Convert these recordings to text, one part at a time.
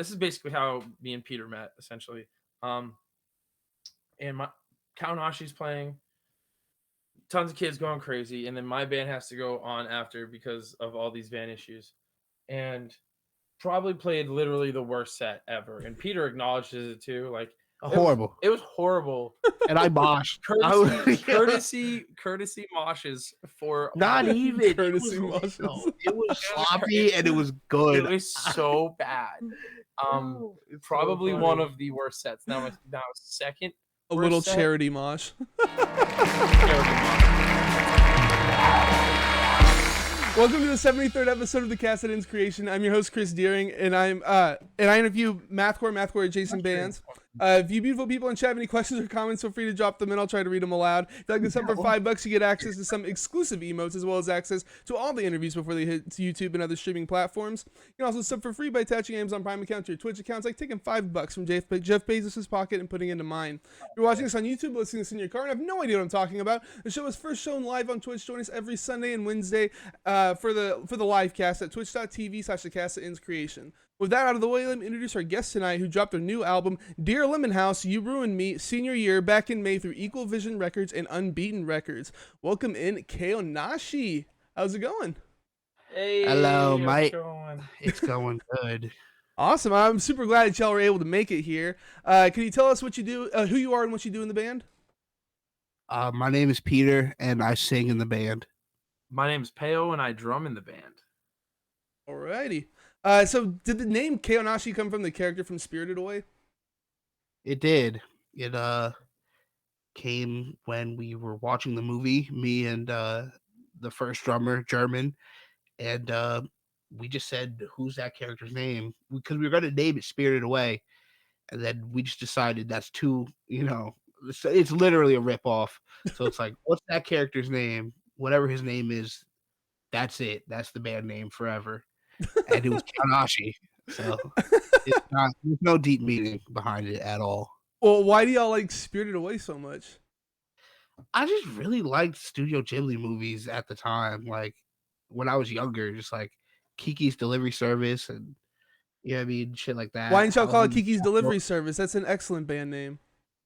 this is basically how me and Peter met, essentially. Um, and my Kaonashi's playing, tons of kids going crazy, and then my band has to go on after because of all these van issues, and probably played literally the worst set ever. And Peter acknowledges it too. Like Horrible. It was horrible. And I moshed. Courtesy moshes for Not even courtesy it was, moshes. no, it was sloppy and it was good. It was so bad. It's Probably so one funny. of the worst sets. Now second. A little set. charity mosh. Welcome to the 73rd episode of the Cast That Ends Creation. I'm your host, Chris Deering, and I interview mathcore adjacent bands. If you beautiful people in chat have any questions or comments, feel free to drop them in. I'll try to read them aloud. If you like this up for $5, you get access to some exclusive emotes as well as access to all the interviews before they hit YouTube and other streaming platforms. You can also sub for free by attaching Amazon Prime account to your Twitch accounts, like taking $5 from Jeff Bezos' pocket and putting it into mine. If you're watching this on YouTube, listening to this in your car, and have no idea what I'm talking about, the show is first shown live on Twitch. Join us every Sunday and Wednesday for the live cast at twitch.tv/thecastThatEndsCreation. With that out of the way, let me introduce our guest tonight, who dropped their new album, Dear Lemon House, You Ruined Me, senior year, back in May through Equal Vision Records and Unbeaten Records. Welcome in, Kaonashi. How's it going? Hey, hello, mate. Going? It's going good. Awesome. I'm super glad that y'all were able to make it here. Can you tell us what you do, who you are and what you do in the band? My name is Peter, and I sing in the band. My name's Pao, and I drum in the band. Alrighty. So did the name Kaonashi come from the character from Spirited Away? It did. It came when we were watching the movie, me and the first drummer, German, and we just said, who's that character's name? Because we were going to name it Spirited Away, and then we just decided that's too, it's literally a ripoff. So it's like, what's that character's name? Whatever his name is, that's it. That's the band name forever. And it was Kaonashi. So there's no deep meaning behind it at all. Well, why do y'all like Spirited Away so much? I just really liked Studio Ghibli movies at the time. Like when I was younger, just like Kiki's Delivery Service and shit like that. Why didn't y'all call it Kiki's Delivery Service? That's an excellent band name.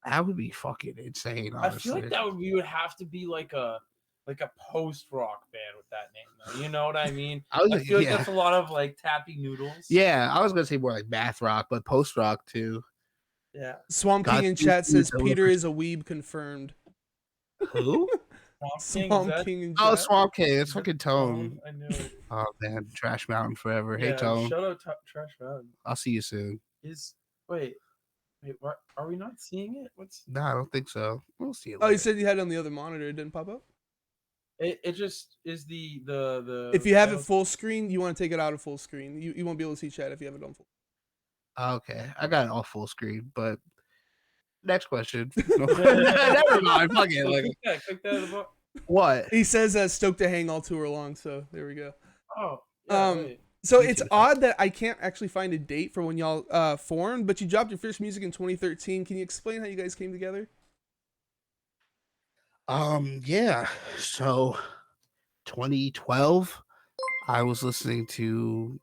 That would be fucking insane, honestly. I feel like we would have to be like a post-rock band with that name, though. You know what I mean? I feel like that's a lot of like tappy noodles. Yeah, I was gonna say more like math rock, but post-rock too. Yeah. Swamp King in chat says Peter is a weeb confirmed. Who? Swamp King in chat. Oh, Swamp King. It's fucking Tone. I knew it. Oh man, Trash Mountain forever. Yeah, hey Tone. Shout out Trash Mountain. I'll see you soon. Wait, what? Are we not seeing it? No, I don't think so. We'll see it later. Oh, you said you had it on the other monitor. It didn't pop up? It just is the If you have it full screen, you want to take it out of full screen. You won't be able to see chat if you have it on full. Okay, I got it all full screen, but next question. Never mind. Fuck it. Like, click that. What? He says stoked to hang all tour long, so there we go. Oh. Yeah, so it's odd that I can't actually find a date for when y'all formed, but you dropped your first music in 2013. Can you explain how you guys came together? Yeah. So 2012, I was listening to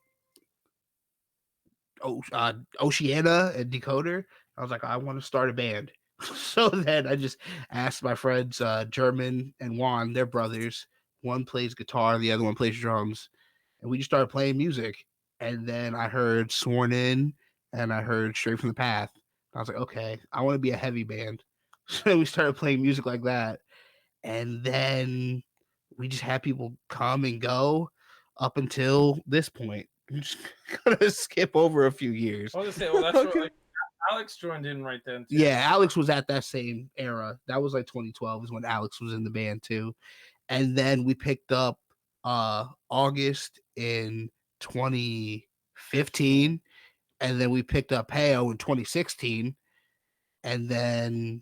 Oceana and Decoder. I was like, I want to start a band. So then I just asked my friends, German and Juan, they're brothers. One plays guitar, the other one plays drums. And we just started playing music. And then I heard Sworn In and I heard Straight from the Path. I was like, okay, I want to be a heavy band. So we started playing music like that. And then we just had people come and go up until this point. I'm just gonna skip over a few years. I was gonna say, well, that's okay. Like, Alex joined in right then too. Yeah, Alex was at that same era. That was like 2012 is when Alex was in the band too. And then we picked up August in 2015, and then we picked up Pao in 2016, and then.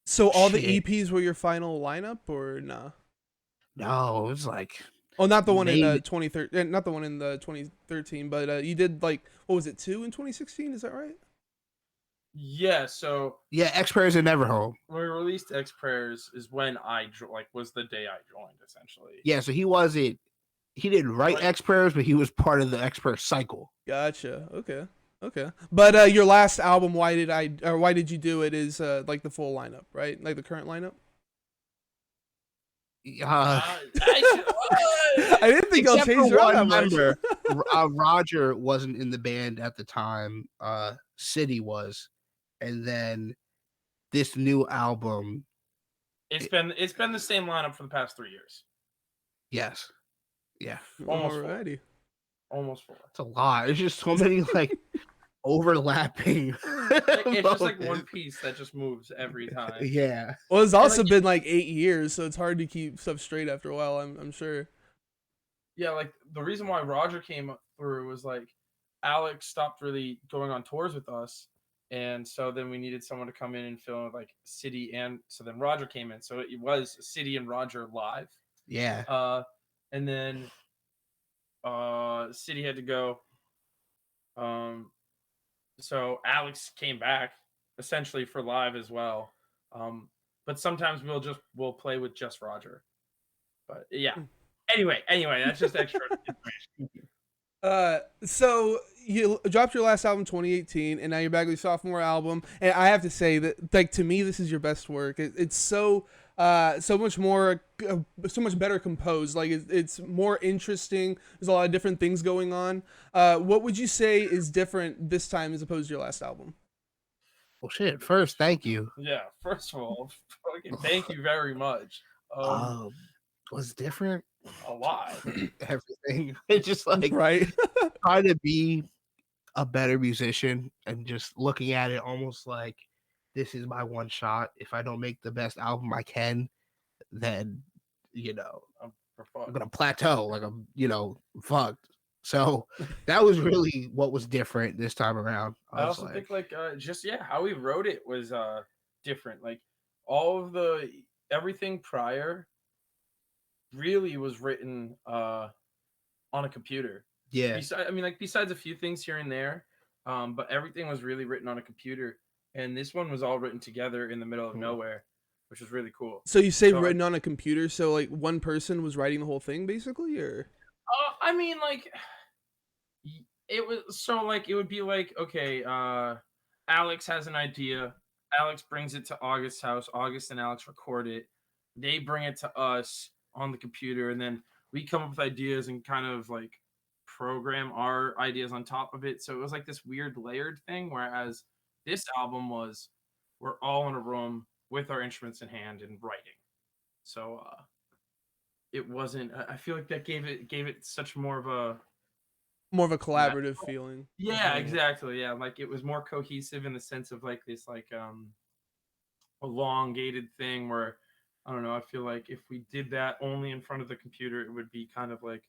So all the EPs were your final lineup, or nah? No, it was like. Oh, not the one in 2013. Not the one in the 2013, but you did like, what was it, 2 in 2016? Is that right? Yeah. So. Yeah, X Prayers and Never Home. When we released X Prayers is when I was the day I joined, essentially. Yeah, so he didn't write X Prayers, but he was part of the X Prayers cycle. Gotcha. Okay. Okay. But your last album, why did you do it? Is like the full lineup, right? Like the current lineup. Uh, I didn't think y'all except for changed around one that much. member, Roger wasn't in the band at the time. City was, and then this new album. It's been the same lineup for the past 3 years. Yes, yeah, Almost four. Alrighty. Almost 4. it's a lot. There's just so many like overlapping. It's just like one moments. piece that just moves every time. Yeah. Well, it's also like, been like 8 years, so it's hard to keep stuff straight after a while. I'm sure. Yeah, like the reason why Roger came through was like Alex stopped really going on tours with us, and so then we needed someone to come in and fill in with like City, and so then Roger came in. So it was City and Roger live. Yeah. And then City had to go. So Alex came back essentially for live as well. But sometimes we'll play with just Roger. But yeah. Anyway, that's just extra information. So you dropped your last album 2018, and now you're back with your sophomore album. And I have to say that, like, to me, this is your best work. It's so much more, so much better composed. Like it's more interesting. There's a lot of different things going on. What would you say is different this time as opposed to your last album? Well, shit. First, thank you. Yeah, first of all, thank you very much. Was different. A lot. Everything. It's just like Right. trying to be a better musician and just looking at it almost like this is my one shot. If I don't make the best album I can, then I'm gonna plateau. Like I'm fucked. So that was really what was different this time around. I also think like just how we wrote it was different. Like all of everything prior really was written on a computer. Yeah. Besides a few things here and there, but everything was really written on a computer, and this one was all written together in the middle of nowhere, which was really cool. So you say written on a computer, so like one person was writing the whole thing basically, or? It was it would be like, okay, Alex has an idea. Alex brings it to August's house. August and Alex record it. They bring it to us on the computer, and then we come up with ideas and kind of like program our ideas on top of it. So it was like this weird layered thing. Whereas this album was, we're all in a room with our instruments in hand and writing. So it wasn't. I feel like that gave it such more of a Collaborative feeling. Yeah, exactly. Yeah, like it was more cohesive in the sense of like this elongated thing where I don't know, I feel like if we did that only in front of the computer, it would be kind of like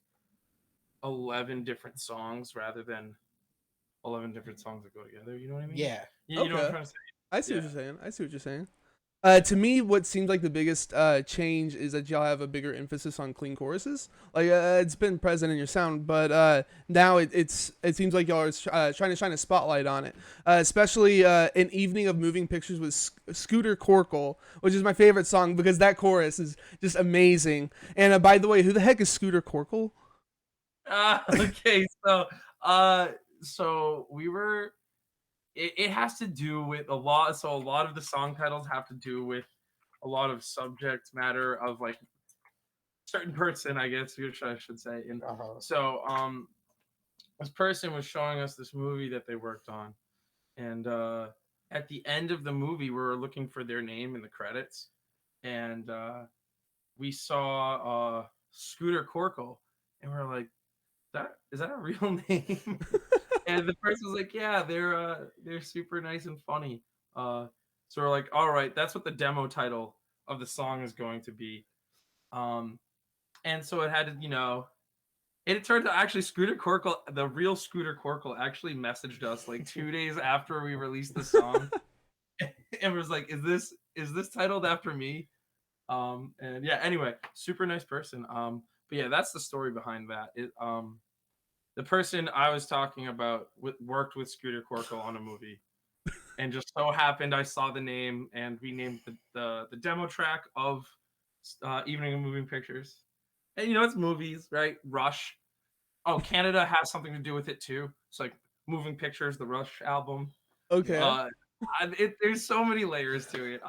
11 different songs rather than 11 different songs that go together. You know what I mean? Yeah. You know what I'm trying to say? I see what you're saying. To me, what seemed like the biggest change is that y'all have a bigger emphasis on clean choruses. Like it's been present in your sound, but now it seems like y'all are trying to shine a spotlight on it. Especially in "Evening of Moving Pictures" with Scooter Corkle, which is my favorite song because that chorus is just amazing. And by the way, who the heck is Scooter Corkle? Okay, so we were. It has to do with a lot. So a lot of the song titles have to do with a lot of subject matter of like certain person, I guess, which I should say. And so this person was showing us this movie that they worked on, and at the end of the movie, we were looking for their name in the credits, and we saw Scooter Corkle, and we are like, is that a real name? And the person was like, yeah, they're super nice and funny. So we're like, all right, that's what the demo title of the song is going to be. And so it had to, it turned out actually Scooter Corkle, the real Scooter Corkle, actually messaged us like 2 days after we released the song, and was like, is this titled after me? And yeah, anyway, super nice person. But yeah, that's the story behind that. The person I was talking about worked with Scooter Corkle on a movie, and just so happened I saw the name, and we named the demo track of Evening of Moving Pictures. And it's movies, right? Rush. Oh, Canada has something to do with it too. It's like Moving Pictures, the Rush album. Okay. There's so many layers to it.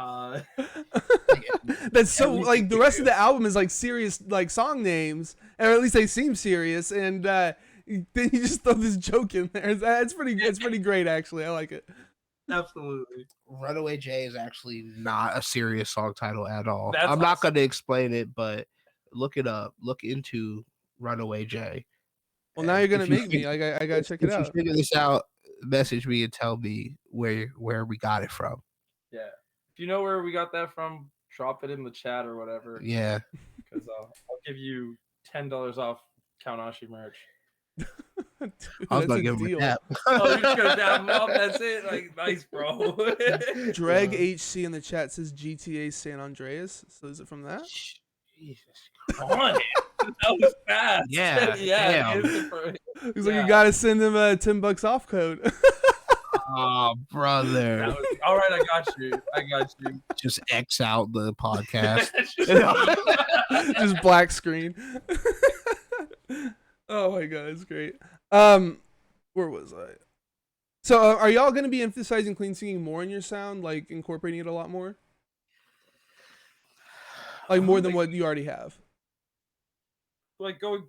That's so Everything like the you rest do. of the album is like serious like song names, or at least they seem serious, and then you just throw this joke in there. It's pretty great actually. I like it. Absolutely. Runaway J is actually not a serious song title at all. That's I'm not awesome. going to explain it, but look it up. Look into Runaway J. Well, now you're gonna If you make me. fig- I gotta check it if you out. figure this out, message me and tell me where we got it from. Yeah. If you know where we got that from, drop it in the chat or whatever. Yeah. Because I'll give you $10 off Kaonashi merch. Dude, I was that's going a to give him a deal. tap. Oh, you're just gonna dab them up. That's it. Like, nice, bro. Dreg HC in the chat says GTA San Andreas. So is it from that? Jesus. Come on, that was fast. Yeah, yeah. damn. He's like, you gotta send him a $10 off code. Oh, brother. All right, I got you. Just X out the podcast. Just black screen. Oh my god, it's great. Where was I? So, are y'all gonna be emphasizing clean singing more in your sound, like incorporating it a lot more, like more than what you already have? Like going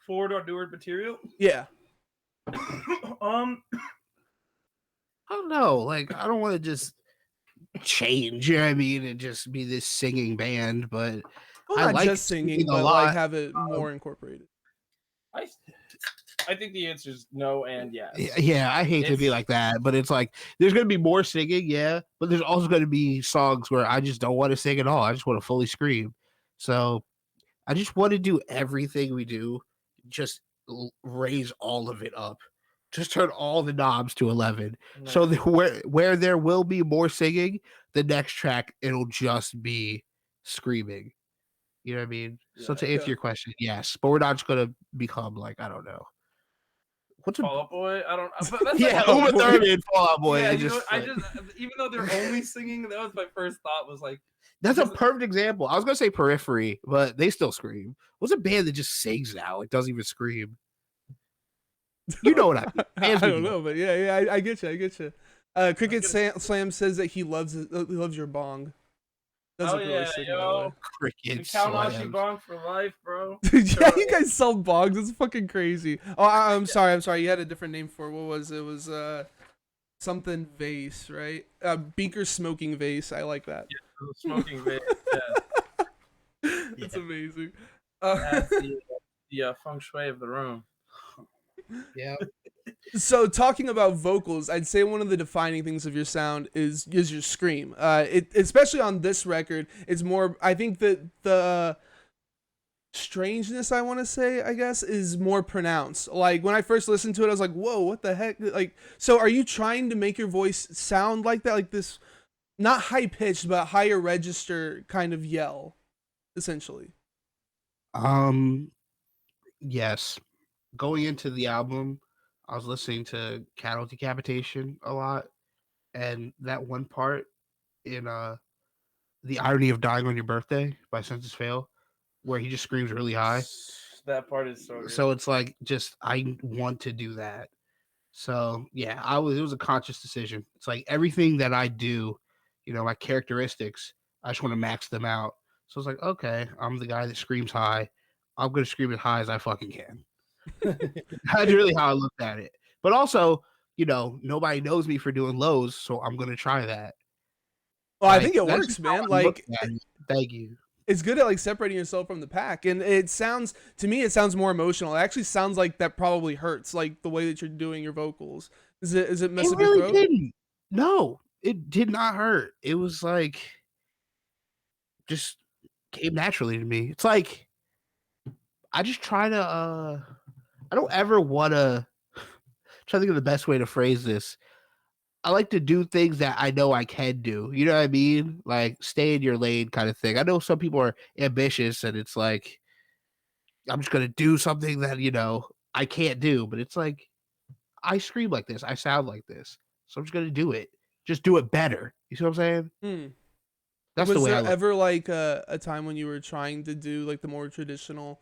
forward on newer material. Yeah. I don't know. Like, I don't want to just change, you know what I mean, and just be this singing band, but Well, I not like just singing, singing a but lot. like have it more incorporated. I think the answer is no and yes. Yeah, I hate to be like that, but it's like there's gonna be more singing, yeah, but there's also gonna be songs where I just don't want to sing at all. I just want to fully scream. So I just want to do everything we do, just raise all of it up. Just turn all the knobs to 11. Nice. So where there will be more singing, the next track it'll just be screaming. You know what I mean? So Yeah, to answer your question, yes, but we're not just gonna become like, I don't know. What's Fall Out Boy? I don't. But that's yeah, like, Uma Thurman, Fall Out Boy. Yeah, it you know, just, I just even though they're only singing, that was my first thought. Was like that's a perfect example. I was gonna say Periphery, but they still scream. What's a band that just sings now? It doesn't even scream. You know what I mean? I don't know, but yeah, I get you. Cricket Slam says that he loves your bong. That's oh really yeah, sick, yo, Cricket Kaonashi Slam. bong for life, bro. Yeah, you guys sell bongs. It's fucking crazy. Oh, I'm sorry. You had a different name for it. What was it? It was something vase, right? Beaker smoking vase. I like that. Yeah, smoking vape. Yeah. It's amazing. That's the feng shui of the room. Yeah. So talking about vocals, I'd say one of the defining things of your sound is your scream. Especially on this record, it's more. I think that the strangeness, I want to say, I guess, is more pronounced. Like when I first listened to it, I was like, "Whoa, what the heck?" Like, so are you trying to make your voice sound like that, like this, not high pitched but higher register kind of yell, essentially? Yes. Going into the album, I was listening to Cattle Decapitation a lot, and that one part in The Irony of Dying on Your Birthday by Census Fail, where he just screams really high. That part is so good. So it's like just I want to do that. So yeah, it was a conscious decision. It's like everything that I do, my characteristics, I just want to max them out. So it's like, okay, I'm the guy that screams high. I'm gonna scream as high as I fucking can. That's really how I looked at it. But also, nobody knows me for doing lows, so I'm gonna try that. Well, I think it works, man. Like, thank you. It's good at like separating yourself from the pack, and it sounds more emotional. It actually sounds like that probably hurts, like the way that you're doing your vocals. Is it mess up your throat? Didn't. No, it did not hurt. It was like just came naturally to me. It's like I just try to I don't ever want to try to think of the best way to phrase this. I like to do things that I know I can do. You know what I mean? Like stay in your lane kind of thing. I know some people are ambitious and it's like I'm just going to do something that, I can't do, but it's like I scream like this. I sound like this. So I'm just going to do it. Just do it better. You see what I'm saying? That's the way I look. Was there ever like a time when you were trying to do like the more traditional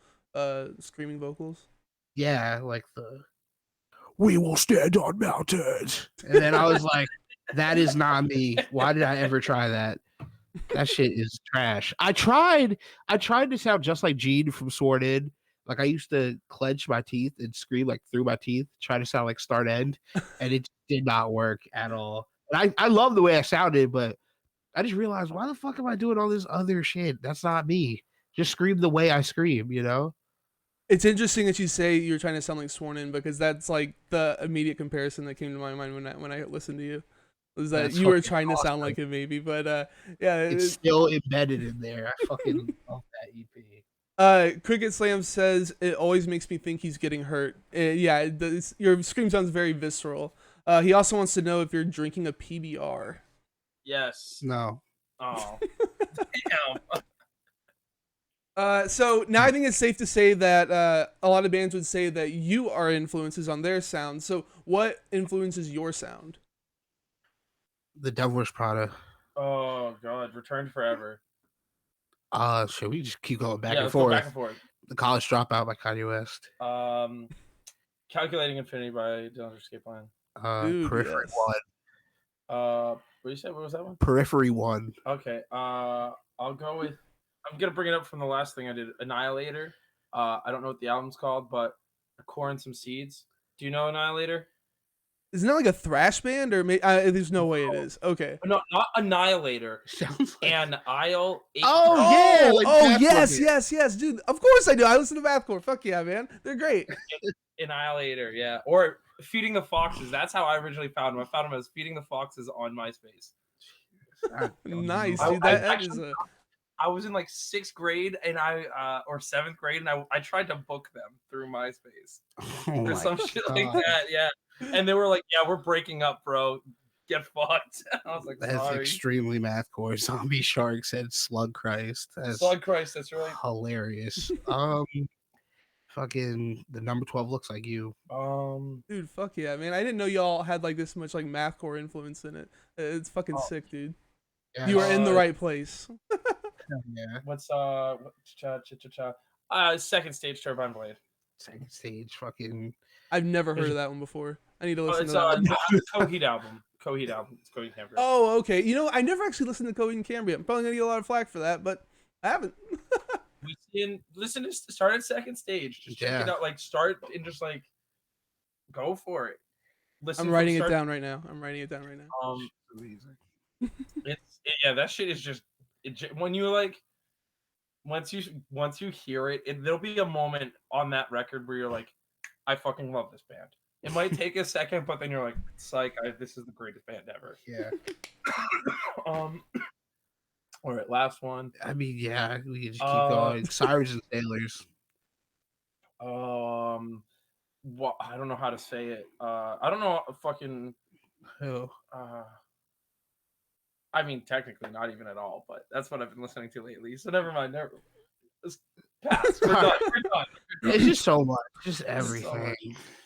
screaming vocals? Yeah, like the "We will stand on mountains," and then I was like, "That is not me. Why did I ever try that? That shit is trash." I tried to sound just like Gene from Sword In. Like I used to clench my teeth and scream like through my teeth, try to sound like Start End, and it did not work at all. And I love the way I sounded, but I just realized, why the fuck am I doing all this other shit? That's not me. Just scream the way I scream, you know? It's interesting that you say you're trying to sound like Sworn In, because that's like the immediate comparison that came to my mind when I listened to you. Was that That's you were fucking trying to sound awesome. like it maybe, but yeah. It's still embedded in there. I fucking love that EP. Cricket Slam says it always makes me think he's getting hurt. Yeah, your scream sounds very visceral. He also wants to know if you're drinking a PBR. Yes. No. Oh. Damn. So now I think it's safe to say that a lot of bands would say that you are influences on their sound. So what influences your sound? The Devil Wears Prada. Oh God, Returned Forever. Should we just keep going back Yeah, and let's go forth? back and forth. The College Dropout by Kanye West. Calculating Infinity by Dillinger Escape Plan. Dude, Periphery yes. 1. What did you say? What was that one? Periphery 1. Okay. I'll go with. I'm gonna bring it up from the last thing I did. Annihilator. I don't know what the album's called, but A Core and Some Seeds. Do you know Annihilator? Isn't that like a thrash band, or there's no way it is? Okay. No, not Annihilator. Sounds like... Annihil. Oh, yeah. Like Yes, dude. Of course I do. I listen to Mathcore. Fuck yeah, man. They're great. Annihilator, yeah. Or Feeding the Foxes. That's how I originally found him. I found him as Feeding the Foxes on MySpace. Nice, dude. I was in like 6th grade and or 7th grade, and I tried to book them through MySpace or some shit like that. Yeah, and they were like, "Yeah, we're breaking up, bro. Get fucked." I was like, "That's sorry." Extremely Mathcore. Zombie Shark said Slug Christ. Slug Christ. That's right. Hilarious. Fucking the number 12 looks like you. Dude, fuck yeah, man. I didn't know y'all had like this much like Mathcore influence in it. It's fucking sick, dude. Yeah, you are in the right place. Yeah. What's Second Stage Turbine Blade. Second Stage, fucking. I've never heard of that one before. I need to listen to that one. It's Coheed album. Coheed Cambria. Oh, okay. You know, I never actually listened to Coheed and Cambria. I'm probably gonna get a lot of flack for that, but I haven't. Listen to start at Second Stage. Just check it out. Like start and just like go for it. I'm writing it down right now. Amazing. That shit is just when you like once you hear it, there'll be a moment on that record where you're like, I fucking love this band. It might take a second, but then you're like, psych, this is the greatest band ever. Yeah. All right, last one. I mean, yeah, we can just keep going. Sirens and Sailors. What I don't know how to say it. I don't know fucking who. I mean, technically, not even at all, but that's what I've been listening to lately. So never mind. Pass. We're done. It's just so much. Just everything.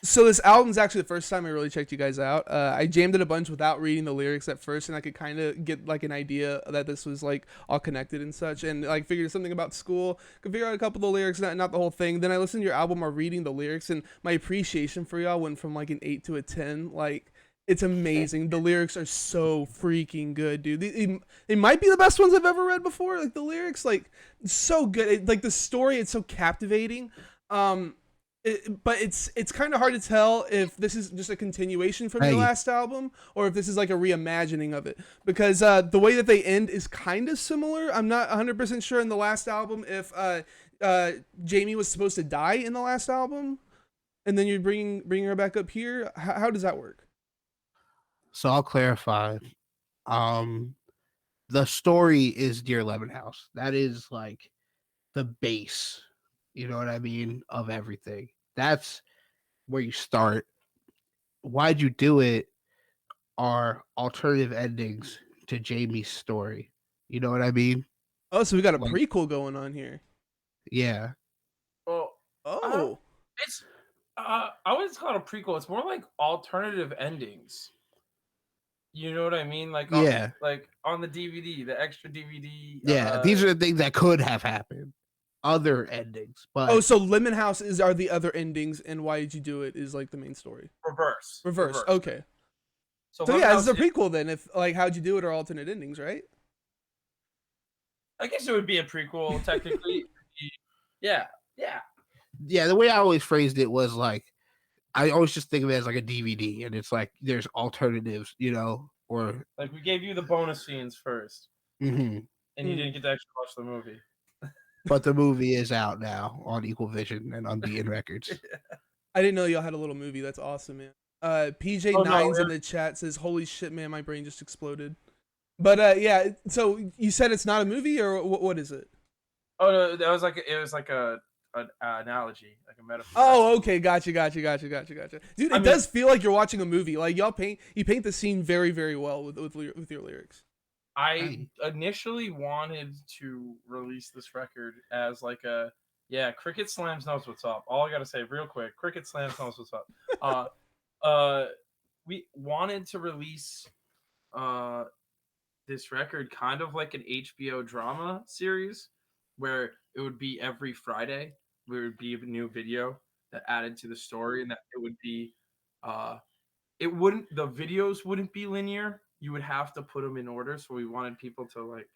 So this album's actually the first time I really checked you guys out. I jammed it a bunch without reading the lyrics at first, and I could kind of get like an idea that this was like all connected and such, and like figured something about school, could figure out a couple of the lyrics, not the whole thing. Then I listened to your album while reading the lyrics, and my appreciation for y'all went from like an 8 to a 10. Like, it's amazing. The lyrics are so freaking good, dude. They might be the best ones I've ever read before. Like the lyrics, like so good. Like the story, it's so captivating. But it's kind of hard to tell if this is just a continuation from the last album or if this is like a reimagining of it, because the way that they end is kind of similar. I'm not 100% sure in the last album if Jamie was supposed to die in the last album, and then you're bringing her back up here. How does that work? So I'll clarify. The story is Dear Lemon House. That is like the base, you know what I mean, of everything. That's where you start. Why'd you do it are alternative endings to Jamie's story. You know what I mean? Oh, so we got a prequel going on here. Yeah. It's I wouldn't call it a prequel. It's more like alternative endings. You know what I mean? Like on the DVD, the extra DVD. Yeah, these are the things that could have happened. other endings, but Oh, so Lemon House are the other endings, and Why Did You Do It is like the main story. Reverse. Okay. So Lemon yeah, House it's a prequel then. If like How'd You Do It are alternate endings, right? I guess it would be a prequel technically. Yeah. the way I always phrased it was like I always just think of it as like a DVD, and it's like there's alternatives, or Like we gave you the bonus scenes first, mhm. and you didn't get to actually watch the movie. But the movie is out now on Equal Vision and Unbeaten Records. I didn't know y'all had a little movie. That's awesome, man. PJ Oh, no, Nines yeah. in the chat says, "Holy shit, man, my brain just exploded." But yeah, so you said it's not a movie, or what is it? Oh no, it was like an analogy, like a metaphor. Oh, okay, gotcha. Dude, it does feel like you're watching a movie. Like you paint the scene very, very well with your lyrics. I initially wanted to release this record as like Cricket Slams knows what's up. All I gotta say, real quick, Cricket Slams knows what's up. We wanted to release this record kind of like an HBO drama series, where it would be every Friday there would be a new video that added to the story, and that it would be the videos wouldn't be linear. You would have to put them in order. So we wanted people to like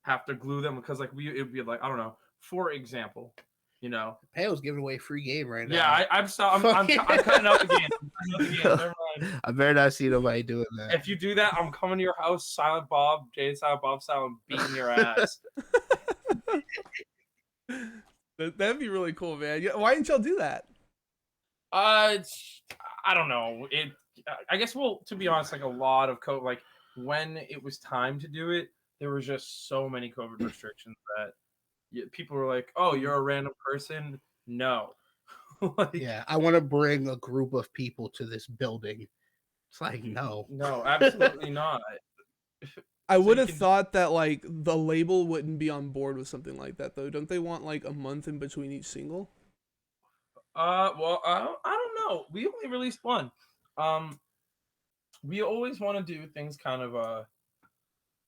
have to glue them, because like it would be like, I don't know, for example, Pale's giving away free game right now. Yeah, I'm cutting out the game. Never mind. I better not see nobody doing that. If you do that, I'm coming to your house, Silent Bob, Jay Silent Bob style, and beating your ass. That'd be really cool, man. Why didn't y'all do that? I don't know. I guess, well, to be honest, like a lot of COVID, like when it was time to do it, there was just so many COVID restrictions that people were like, "Oh, you're a random person." No. Like, yeah, I want to bring a group of people to this building. It's like, no, absolutely not. I would have thought that like the label wouldn't be on board with something like that, though. Don't they want like a month in between each single? Well, I don't know. We only released one. We always want to do things kind of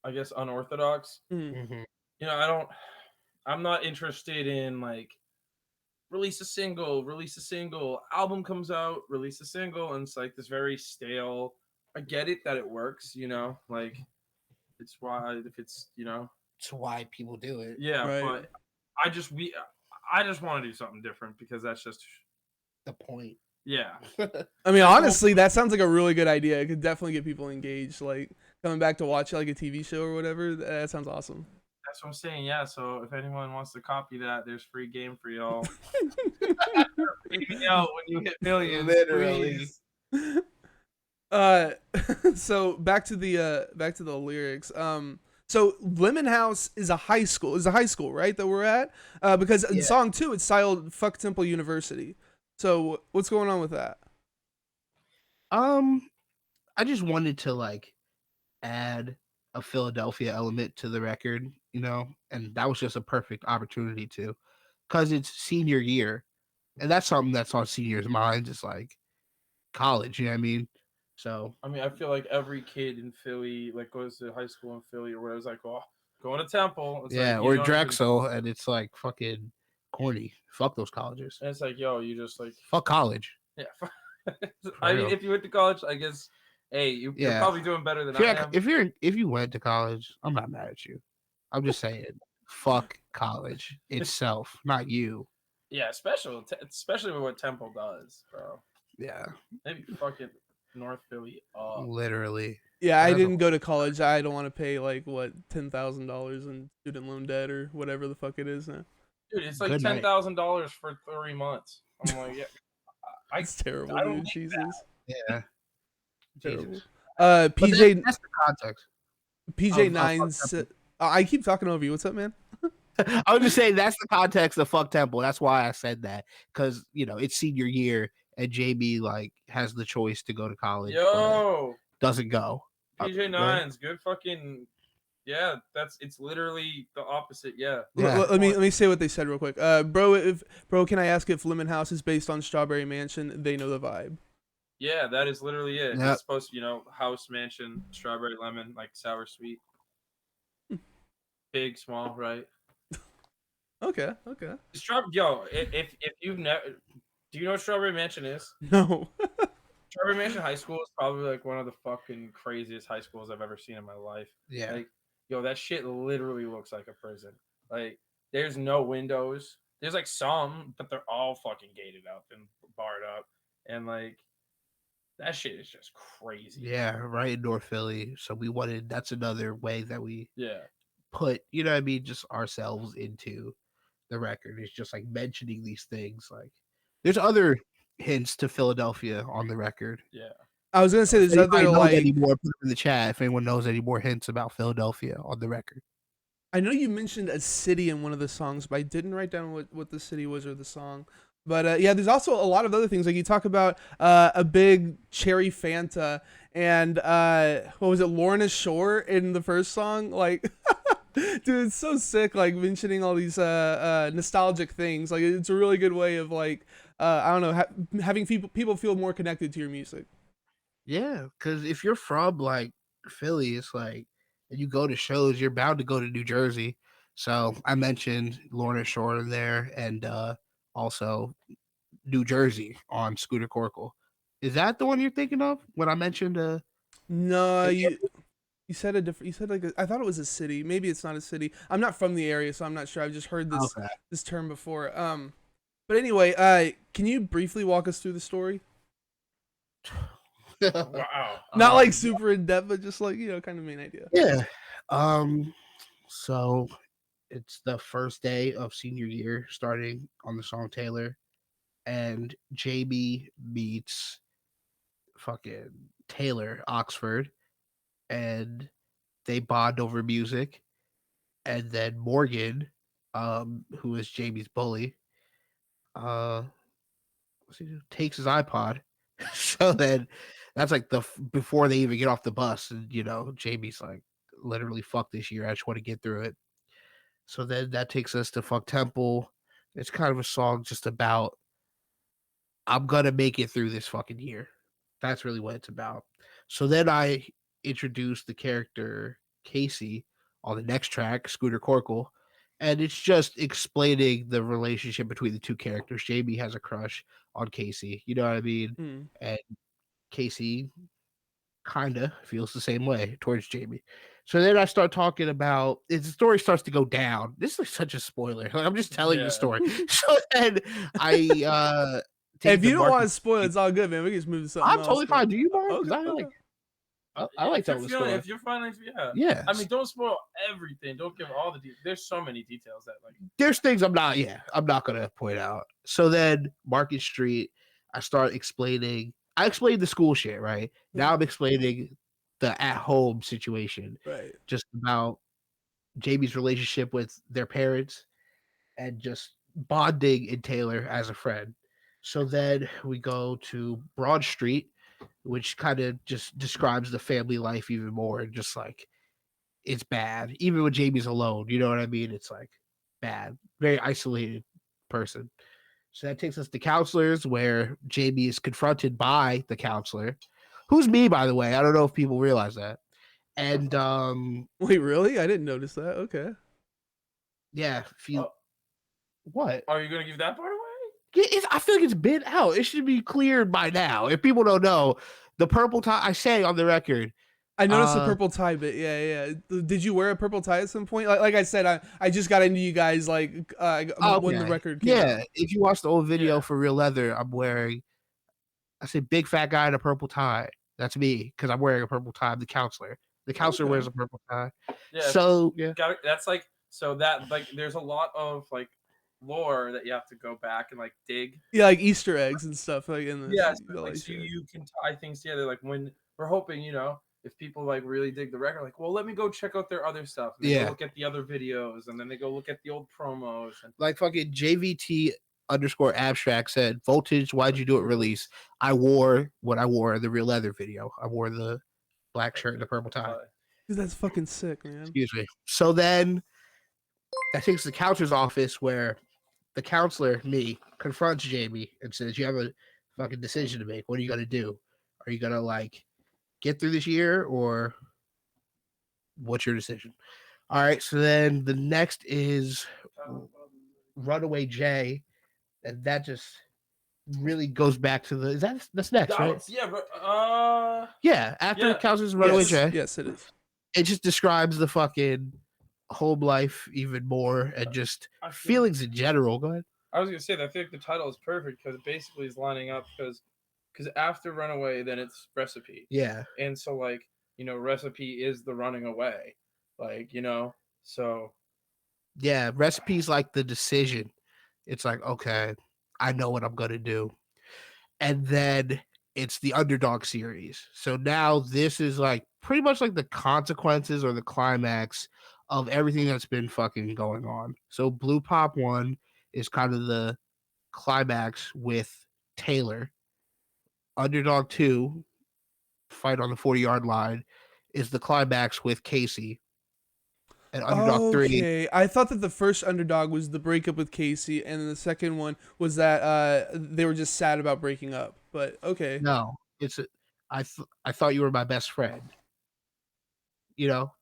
I guess unorthodox. Mm-hmm. I'm not interested in like release a single, album comes out, release a single, and it's like this very stale. I get it that it works, like it's why if it's it's why people do it. Yeah, right. But I just want to do something different, because that's just the point. Yeah. I mean, honestly, that sounds like a really good idea. It could definitely get people engaged, like coming back to watch like a TV show or whatever. That sounds awesome. That's what I'm saying. Yeah. So if anyone wants to copy that, there's free game for y'all. Out when you hit millions, literally. So back to the lyrics. So Lemon House is a high school, right, that we're at? Because in song 2, it's titled "Fuck Temple University." So what's going on with that? I just wanted to like add a Philadelphia element to the record, and that was just a perfect opportunity to, because it's senior year, and that's something that's on seniors' minds. It's like college, you know what I mean? So I feel like every kid in Philly like goes to high school in Philly or whatever. It's like, oh, going to Temple. It's like, or Drexel, and it's like fucking corny. Fuck those colleges. And it's like, yo, you just like fuck college. Yeah. I mean, if you went to college, I guess, hey, you're probably doing better than I am. If you went to college, I'm not mad at you. I'm just saying, fuck college itself, not you. Yeah, especially with what Temple does, bro. Yeah. Maybe fucking North Philly up. Literally. Yeah, I didn't go to college. I don't want to pay like what $10,000 in student loan debt or whatever the fuck it is now. Dude, it's like $10,000 for 3 months. I'm like, yeah. It's terrible, dude. Jesus. Yeah. Terrible. PJ, that's the context. PJ Nines. I keep talking over you. What's up, man? I was just saying that's the context of fuck Temple. That's why I said that, because it's senior year and JB like has the choice to go to college. Yo, doesn't go. PJ Nines, good fucking. Yeah, it's literally the opposite. Yeah. Let me say what they said real quick. Bro, can I ask if Lemon House is based on Strawberry Mansion? They know the vibe. Yeah, that is literally it. Yep. It's supposed to, house, mansion, strawberry, lemon, like sour, sweet. Big, small, right? Okay. If you've never, do you know what Strawberry Mansion is? No. Strawberry Mansion High School is probably like one of the fucking craziest high schools I've ever seen in my life. Yeah. Like, that shit literally looks like a prison. Like, there's no windows. There's like some, but they're all fucking gated up and barred up. And like, that shit is just crazy. Yeah, right in North Philly. So that's another way that we Yeah. put, you know what I mean, just ourselves into the record. It's just like mentioning these things. Like there's other hints to Philadelphia on the record. Yeah. I was gonna say If there's anybody other knows like any more, put it in the chat if anyone knows any more hints about Philadelphia on the record. I know you mentioned a city in one of the songs, but I didn't write down what the city was or the song. But yeah, there's also a lot of other things. Like you talk about a big cherry Fanta and what was it, Lorna Shore in the first song? Like, dude, it's so sick. Like mentioning all these nostalgic things. Like it's a really good way of like I don't know, having people feel more connected to your music. Yeah, because if you're from like Philly, it's like, and you go to shows, you're bound to go to New Jersey. So I mentioned Lorna Shore in there, and also New Jersey on Scooter Corkle. Is that the one you're thinking of when I mentioned? No, you said a different. You said like I thought it was a city. Maybe it's not a city. I'm not from the area, so I'm not sure. I've just heard Okay. this term before. But anyway, can you briefly walk us through the story? Wow. Not like super in depth, but just like kind of main idea. Yeah. So it's the first day of senior year, starting on the song Taylor, and JB meets fucking Taylor Oxford, and they bond over music. And then Morgan, who is Jamie's bully, uh, takes his iPod. So then that's like before they even get off the bus, and Jamie's like, literally, fuck this year. I just want to get through it. So then that takes us to Fuck Temple. It's kind of a song just about, I'm gonna make it through this fucking year. That's really what it's about. So then I introduced the character Casey on the next track, Scooter Corkle, and it's just explaining the relationship between the two characters. Jamie has a crush on Casey, you know what I mean? Mm. And Casey kinda feels the same way towards Jamie. So then I start talking about the story starts to go down. This is such a spoiler. Like, I'm just telling the story. So then I take If it you to don't want to Marcus. spoil, it's all good, man. We can just move to something I'm else. totally fine. Do you mind? Okay. Because I like telling the story. If you're fine, yeah. Yeah. I mean, don't spoil everything. Don't give all the details. There's so many details that like. There's things I'm not gonna point out. So then Market Street, I explained the school shit, right? Now I'm explaining the at-home situation. Right. Just about Jamie's relationship with their parents and just bonding in Taylor as a friend. So then we go to Broad Street, which kind of just describes the family life even more, and just like it's bad. Even when Jamie's alone, you know what I mean? It's like bad, very isolated person. So that takes us to Counselors, where Jamie is confronted by the counselor, who's me, by the way. I don't know if people realize that. And Wait, really? I didn't notice that. Okay. yeah, what? Are you gonna give that part away? I feel like it's been out. It should be cleared by now. If people don't know, the purple tie, I say on the record. I noticed the purple tie bit. Yeah. Did you wear a purple tie at some point? Like I said, I just got into you guys like when the record came out. Yeah, if you watch the old video for Real Leather, I'm wearing, I say, big fat guy in a purple tie. That's me, because I'm wearing a purple tie. I'm the counselor. The counselor wears a purple tie. Yeah. So yeah, that's like that like there's a lot of like lore that you have to go back and like dig. Yeah, like Easter eggs and stuff like in this. Yeah, so you can tie things together. Like when we're hoping, if people like really dig the record, like, well, let me go check out their other stuff. And they go look at the other videos, and then they go look at the old promos. And like fucking JVT_abstract said, Voltage, why'd you do it release? I wore what I wore in the Real Leather video. I wore the black shirt and the purple tie. Dude, that's fucking sick, man. Excuse me. So then that takes the counselor's office, where the counselor, me, confronts Jamie and says, you have a fucking decision to make. What are you going to do? Are you going to like get through this year, or what's your decision? All right. So then the next is Runaway J, and that just really goes back to that's next, right? Yeah, but Yeah, after Yeah. Counselor's Runaway Yes, J, yes, it is. it just describes the fucking home life even more and just I feel feelings in general. Go ahead. I was gonna say that I feel like the title is perfect because it basically is lining up because after Runaway, then it's Recipe, Yeah, and so like Recipe is the running away, like so yeah. Recipe's like the decision. It's like, okay, I know what I'm gonna do. And then it's the Underdog series. So now this is like pretty much like the consequences or the climax of everything that's been fucking going on. So Blue Pop 1 is kind of the climax with Taylor. Underdog 2, fight on the 40-yard line, is the climax with Casey. And Underdog 3, Okay, I thought that the first Underdog was the breakup with Casey, and then the second one was that they were just sad about breaking up. But okay, no, I thought you were my best friend.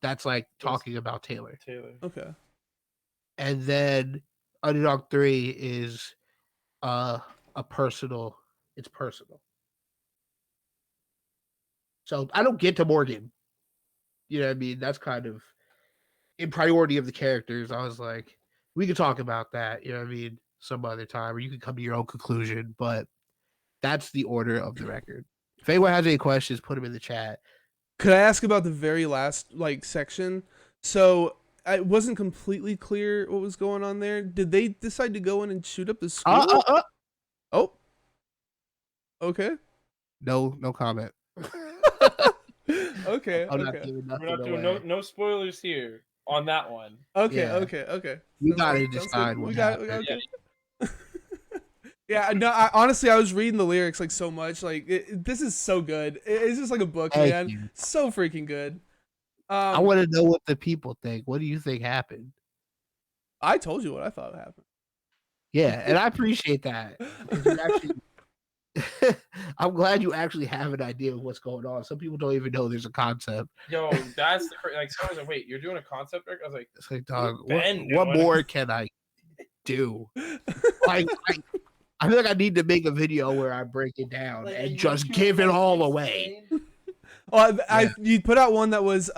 That's like talking about Taylor. okay. And then Underdog 3 is a personal. It's personal. So I don't get to Morgan. You know what I mean? That's kind of in priority of the characters. I was like, we could talk about that. You know what I mean? Some other time, or you can come to your own conclusion. But that's the order of the record. If anyone has any questions, put them in the chat. Could I ask about the very last section? So it wasn't completely clear what was going on there. Did they decide to go in and shoot up the school? Oh, okay. No comment. Okay, I'm not okay. giving nothing we're not doing away. no spoilers here on that one. Okay, Yeah. okay. You Sounds gotta good, sounds decide good. what We got it. happened. Okay. Yeah, no. Honestly, I was reading the lyrics so much. This is so good. It's just like a book, Thank man. you. So freaking good. I want to know what the people think. What do you think happened? I told you what I thought happened. Yeah, and I appreciate that because you actually. I'm glad you actually have an idea of what's going on. Some people don't even know there's a concept. Yo, that's like someone's like, wait, you're doing a concept record? I was like, It's like, dog, Ben what doing? more can I do? Like, I feel like I need to make a video where I break it down and just give it all away. Well, you put out one that was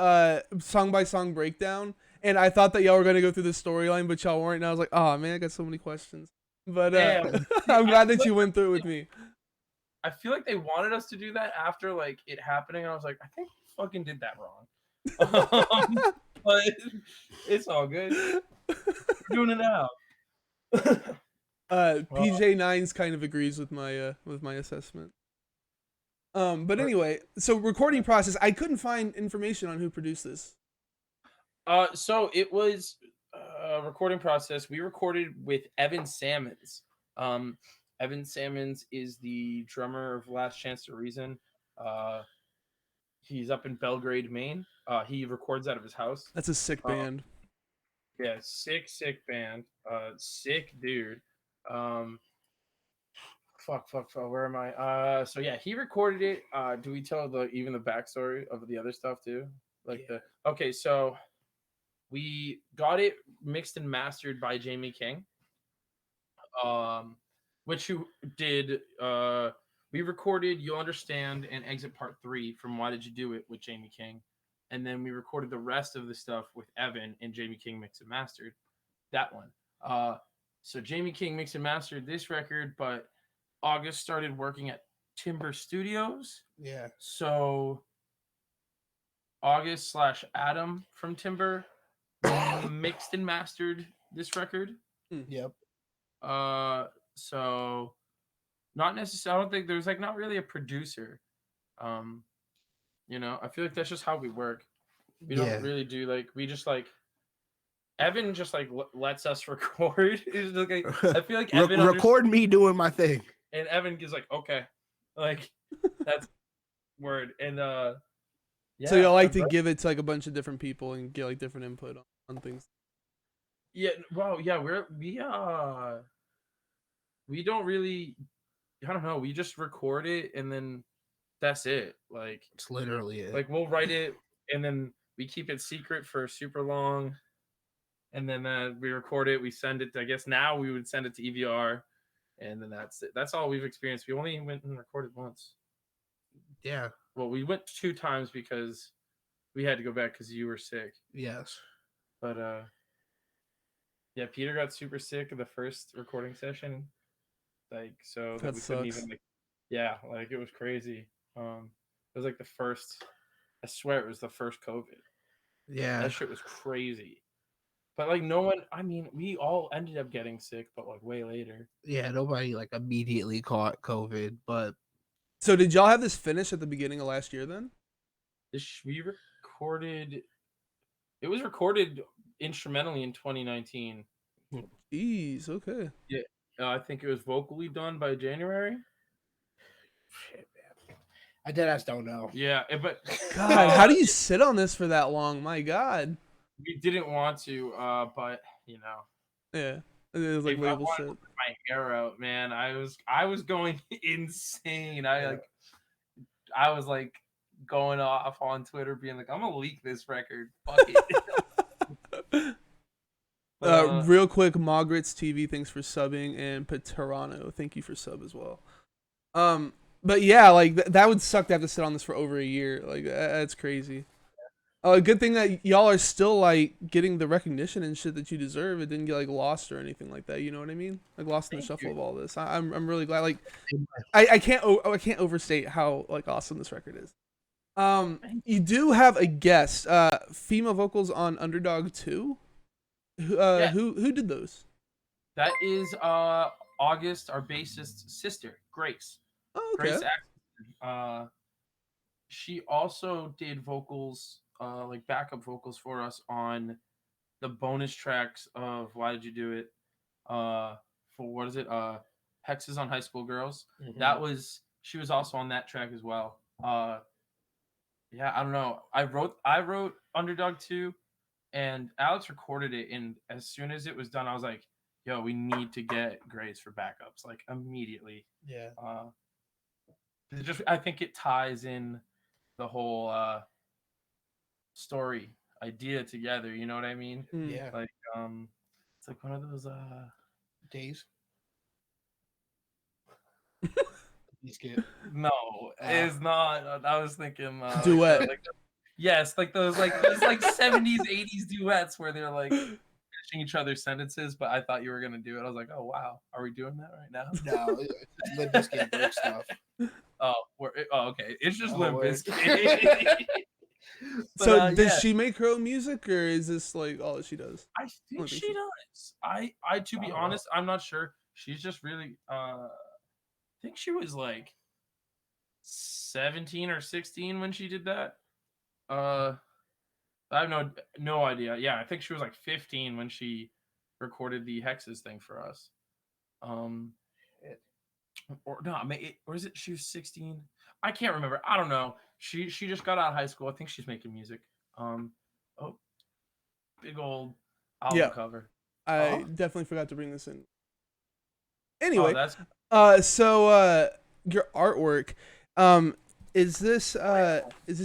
song by song breakdown, and I thought that y'all were gonna go through the storyline, but y'all weren't. And I was like, oh man, I got so many questions. But I'm glad that you went through it with me. I feel like they wanted us to do that after like it happening, and I was like, I think we fucking did that wrong. But it's all good. We're doing it now. PJ9's kind of agrees with my assessment. But anyway, so recording process, I couldn't find information on who produced this. So it was a recording process. We recorded with Evan Sammons. Evan Sammons is the drummer of Last Chance to Reason. He's up in Belgrade, Maine. He records out of his house. That's a sick band. Yeah, sick band. Sick dude. Fuck. Where am I? So yeah, he recorded it. Do we tell even the backstory of the other stuff too? Okay, so we got it mixed and mastered by Jamie King. Which who did we recorded You'll Understand and Exit Part 3 from Why Did You Do It with Jamie King. And then we recorded the rest of the stuff with Evan and Jamie King mixed and mastered that one. So Jamie King mixed and mastered this record, but August started working at Timber Studios. Yeah. So August / Adam from Timber mixed and mastered this record. Yep. So not necessarily. I don't think there's not really a producer. I feel like that's just how we work. We don't really do we just Evan just lets us record. I feel like Evan record me doing my thing, and Evan is like, okay, that's word. And yeah. So you like to give it to a bunch of different people and get different input on things. Yeah. Well, yeah. We don't really. I don't know. We just record it and then that's it. It's literally it. We'll write it and then we keep it secret for super long. and then we record it. We send it. I guess now we would send it to EVR, and then that's it. That's all we've experienced. We only went and recorded once. Yeah. Well, we went 2 times because we had to go back because you were sick. Yes. But yeah, Peter got super sick of the first recording session, like so that we couldn't even like it was crazy. It was like the first. I swear it was the first COVID. Yeah. That shit was crazy. But like no one, I mean, we all ended up getting sick, but like way later. Yeah, nobody like immediately caught COVID, but So did y'all have this finish at the beginning of last year then? We recorded. It was recorded instrumentally in 2019. Jeez, okay. Yeah, I think it was vocally done by January. shit, man. I deadass don't know. Yeah, but God, how do you sit on this for that long? My God. we didn't want to, but you know, Yeah. It was like if I label wanted shit. to put my hair out, man, I was going insane. I was like going off on Twitter, being like, I'm gonna leak this record. Fuck it. Real quick, Margaret's TV, thanks for subbing, and Paterano, thank you for sub as well. But yeah, like that would suck to have to sit on this for over a year. Like that's crazy. Good thing that y'all are still like getting the recognition and shit that you deserve. It didn't get like lost or anything like that. You know what I mean? Like lost in the shuffle of all this. I'm really glad. Like I can't overstate how like awesome this record is. You do have a guest, female vocals on Underdog 2. Who did those? That is August, our bassist's sister, Grace. Oh, okay. Grace Axton. She also did vocals, like backup vocals for us on the bonus tracks of Why Did You Do It? For what is it? Hexes on High School Girls. Mm-hmm. She was also on that track as well. Yeah, I don't know. I wrote Underdog 2, and Alex recorded it, and as soon as it was done, I was like, yo, we need to get Grace for backups, like immediately. Yeah. I think it ties in the whole story idea together, you know what I mean? Yeah. Like it's like one of those Days. No, it's not. I was thinking Duet. Yes, like those like 70s 80s duets where they're like finishing each other's sentences, but I thought you were gonna do it. I was like, oh wow, are we doing that right now? No, it's Limp Bizkit break stuff. Okay, it's just Limp word. Bizkit. So does she make her own music, or is this like all that she does? I think she does. I to be honest, I'm not sure. She's just really I think she was like 17 or 16 when she did that. I have no idea. Yeah, I think she was like 15 when she recorded the Hexes thing for us. Or no, or is it she was 16? I can't remember. I don't know. She just got out of high school. I think she's making music. Big old album cover. I definitely forgot to bring this in. Anyway, so your artwork, is this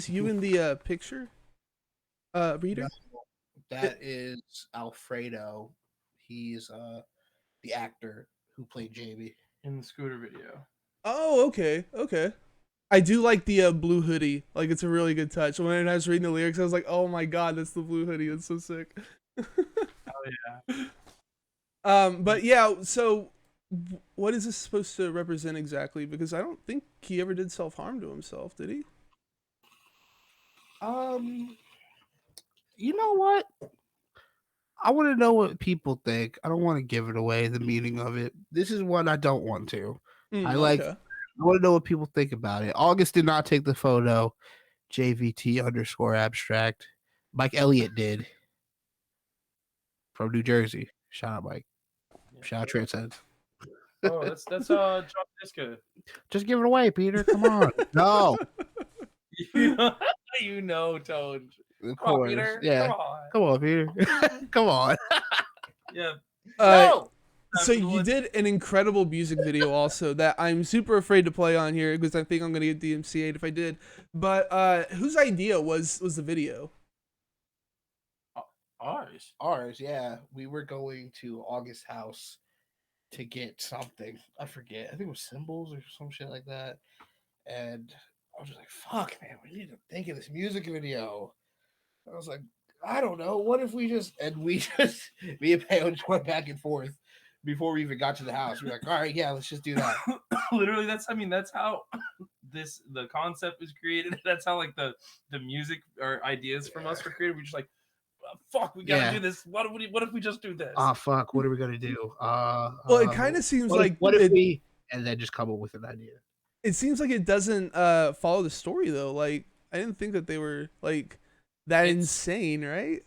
you in the picture? Reader? No, that is Alfredo. He's the actor who played Jamie in the Scooter video. Oh, okay. I do like the blue hoodie. Like it's a really good touch. When I was reading the lyrics, I was like, "Oh my god, that's the blue hoodie. It's so sick." Oh yeah. But yeah. So, what is this supposed to represent exactly? Because I don't think he ever did self-harm to himself, did he? You know what? I want to know what people think. I don't want to give it away, the meaning of it. This is what I don't want to. I want to know what people think about it. August did not take the photo. JVT_abstract. Mike Elliott did. From New Jersey. Shout out, Mike. Shout out Transcend. Oh, that's John Disca. Just give it away, Peter. Come on. No. You know, Toad. Of Come on, course. Peter. Yeah. Come on, Peter. Come on. Yeah. No. So you did an incredible music video also that I'm super afraid to play on here because I think I'm gonna get DMCA'd if I did. But whose idea was the video? Ours, yeah. We were going to August house to get something. I forget. I think it was symbols or some shit like that. And I was just like, fuck, man, we need to think of this music video. I was like, I don't know. What if we just, and we just, me and Pao just went back and forth before we even got to the house. We were like, all right, yeah, let's just do that. Literally, that's how the concept was created. That's how like the music or ideas from us were created. We're just like, fuck, we gotta do this. What if we just do this? Oh fuck, what are we gonna do? Well, it kind of seems what if we, and then just come up with an idea. It seems like it doesn't follow the story though. Like I didn't think that they were like that insane, right?